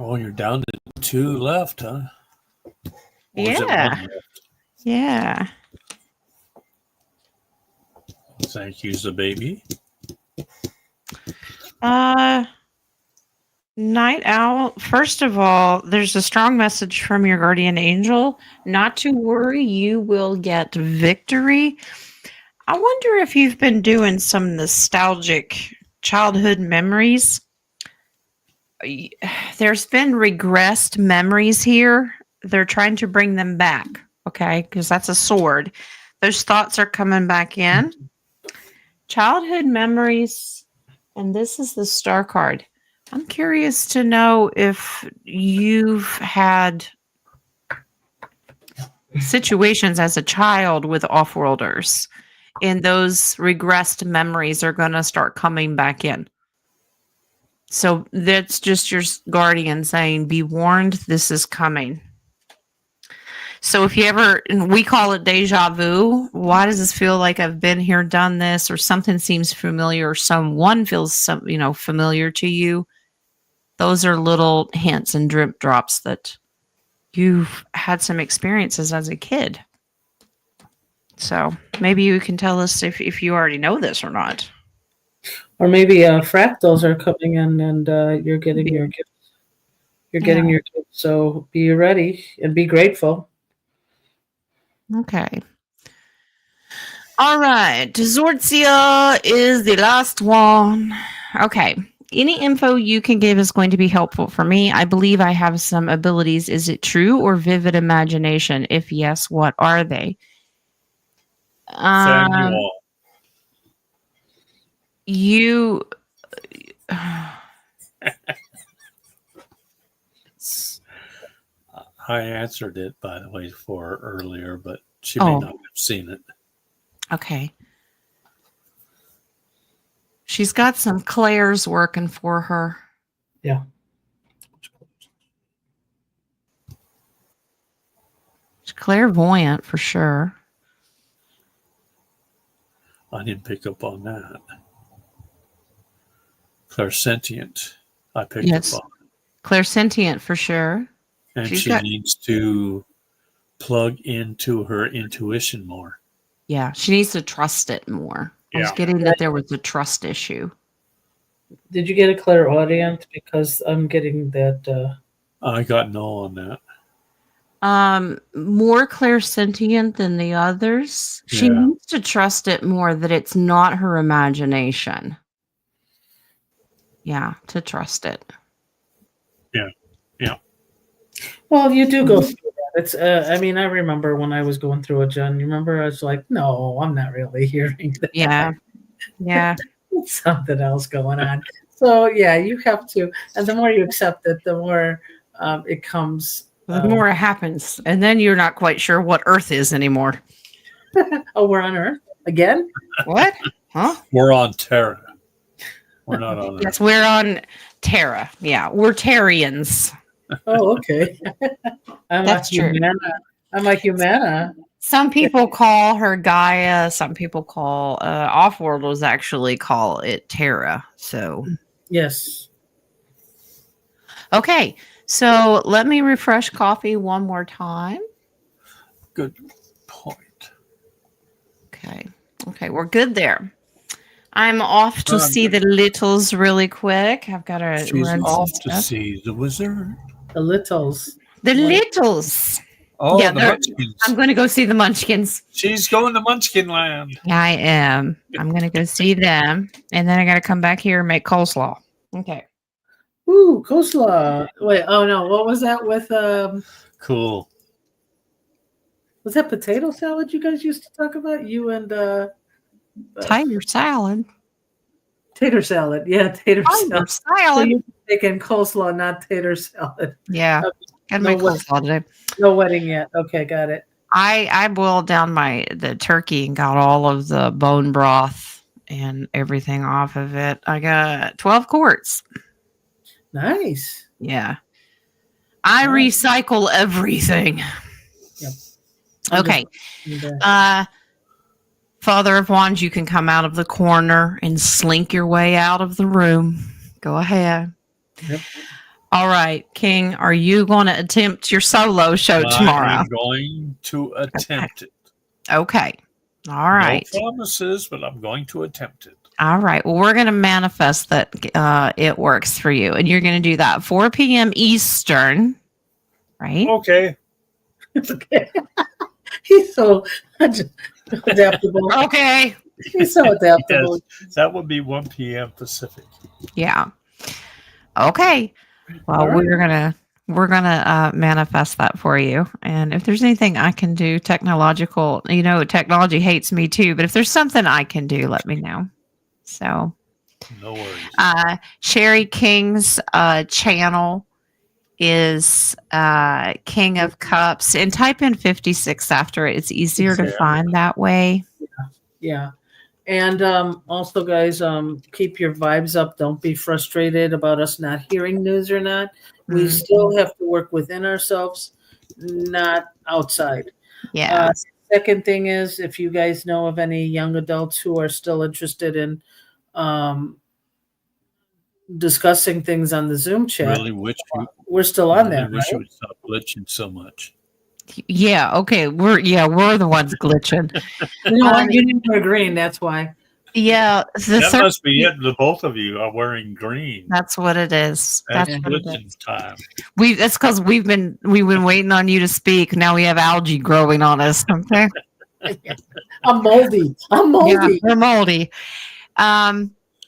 Oh, you're down to 2 left, huh? Or is it Yeah. 1 left? Yeah. Thank you, the baby. Night Owl, first of all, there's a strong message from your guardian angel. Not to worry, you will get victory. I wonder if you've been doing some nostalgic childhood memories. There's been regressed memories here. They're trying to bring them back, okay? Because that's a sword. Those thoughts are coming back in. Childhood memories, and this is the star card. I'm curious to know if you've had situations as a child with off-worlders, and those regressed memories are going to start coming back in. So that's just your guardian saying, be warned, this is coming. So if you ever, and we call it deja vu, why does this feel like I've been here, done this, or something seems familiar, or someone feels familiar to you? Those are little hints and drip drops that you've had some experiences as a kid. So maybe you can tell us if you already know this or not. Or maybe fractals are coming in and you're getting your gifts. You're getting your gifts. So be ready and be grateful. Okay. All right. Zortzia is the last one. Okay. Any info you can give is going to be helpful for me. I believe I have some abilities. Is it true or vivid imagination? If yes, what are they? Samuel. You. I answered it, by the way, for her earlier, but she may not have seen it. Okay. She's got some clairs working for her. Yeah. She's clairvoyant for sure. I didn't pick up on that. Clairsentient. I picked up on. Clairsentient for sure. And she needs to plug into her intuition more. Yeah, she needs to trust it more. I was getting that there was a trust issue. Did you get a clairaudient? Because I'm getting that. I got no on that. More clairsentient than the others. She needs to trust it more that it's not her imagination. Yeah, to trust it. Yeah. Well, you do go through that. It's. I remember when I was going through it, Jen. You remember? I was like, no, I'm not really hearing that. Yeah. Something else going on. So yeah, you have to. And the more you accept it, the more it comes. The more it happens, and then you're not quite sure what Earth is anymore. Oh, we're on Earth again? What? Huh? We're on Terra. We're not on Earth. Yes, we're on Terra. Yeah, we're Terrians. Oh, okay. That's true. I'm like Humana. Some people call her Gaia. Some people call off-worlders actually call it Terra. So yes. Okay, so let me refresh coffee one more time. Good point. Okay, we're good there. I'm off to see the littles really quick. I've got to run off to see the wizard. The littles. The littles. Oh, yeah, the Munchkins. I'm going to go see the Munchkins. She's going to Munchkin Land. I am. I'm going to go see them, and then I got to come back here and make coleslaw. Okay. Ooh, coleslaw. Wait, oh no, what was that with Cool. Was that potato salad you guys used to talk about? You and tater salad. Tater salad. Yeah, tater salad. So you're making coleslaw, not tater salad. Yeah. Gotta No make coleslaw today. No wedding yet. Okay, got it. I boiled down the turkey and got all of the bone broth and everything off of it. I got 12 quarts. Nice. Yeah. I All right. recycle everything. Yep. Okay. Father of Wands, you can come out of the corner and slink your way out of the room. Go ahead. Yep. All right, King, are you going to attempt your solo show tomorrow? I'm going to attempt it. Okay. All right. No promises, but I'm going to attempt it. All right. Well, we're going to manifest that it works for you. And you're going to do that 4 p.m. Eastern, right? Okay. It's okay. He's so adaptable. Okay. He's so adaptable. Yes, that would be 1 p.m. Pacific. Yeah. Okay. Well, All right. we're gonna manifest that for you. And if there's anything I can do, technology hates me too. But if there's something I can do, let me know. So, no worries. Sherry King's channel is King of Cups, and type in 56 after it. It's easier to find that way. Yeah. And also, guys, keep your vibes up. Don't be frustrated about us not hearing news or not. We still have to work within ourselves, not outside. Yeah. Second thing is, if you guys know of any young adults who are still interested in discussing things on the Zoom chat, Really wish we're still on there. wish Right? it would stop glitching so much. Yeah. Okay. We're the ones glitching. You know what? You need to wear green. That's why. Yeah. That must be it. The both of you are wearing green. That's what it is. That's What it glitching is. time. That's because we've been waiting on you to speak. Now we have algae growing on us. Okay. I'm moldy. Yeah, we're moldy.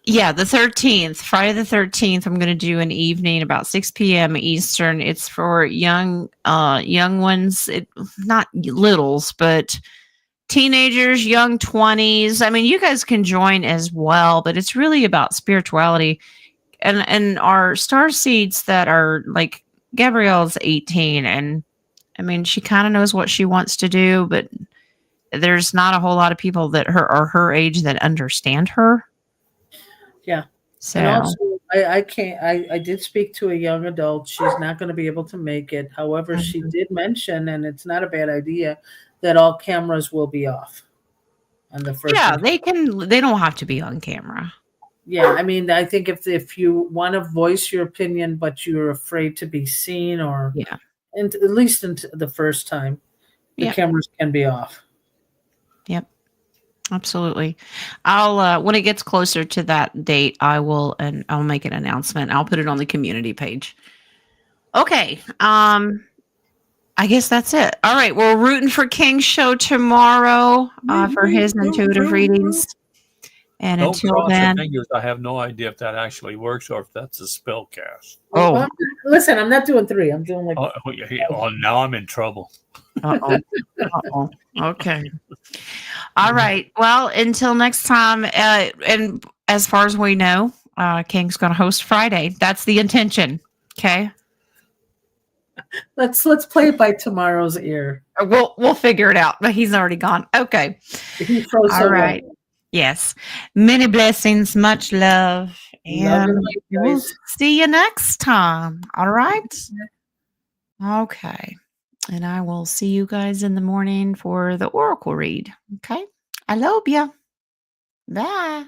Yeah, the 13th, Friday the 13th, I'm going to do an evening about 6 p.m. Eastern. It's for young ones, not littles, but teenagers, young 20s. I mean, you guys can join as well, but it's really about spirituality. And our star seeds that are like Gabrielle's 18, and I mean, she kind of knows what she wants to do, but there's not a whole lot of people that are her age that understand her. Yeah. So And also, I can't. I did speak to a young adult. She's not going to be able to make it. However, she did mention, and it's not a bad idea, that all cameras will be off on the first. yeah, they don't have to be on camera. Yeah, I mean, I think if you want to voice your opinion, but you're afraid to be seen, or and at least the first time, the cameras can be off. Yep. Absolutely. I'll when it gets closer to that date, I'll make an announcement. I'll put it on the community page. Okay. I guess that's it. All right. We're rooting for King's show tomorrow for his intuitive readings. And Don't until cross then, your fingers. I have no idea if that actually works or if that's a spell cast. Oh, listen, I'm not doing 3. I'm doing like. Now I'm in trouble. Uh-oh. Okay. All right. Well, until next time, and as far as we know, King's going to host Friday. That's the intention. Okay. Let's play it by tomorrow's ear. We'll figure it out. But he's already gone. Okay. He froze All right. Yes. Many blessings. Much love. And we'll see you next time. All right. Okay. And I will see you guys in the morning for the oracle read. Okay. I love you. Bye.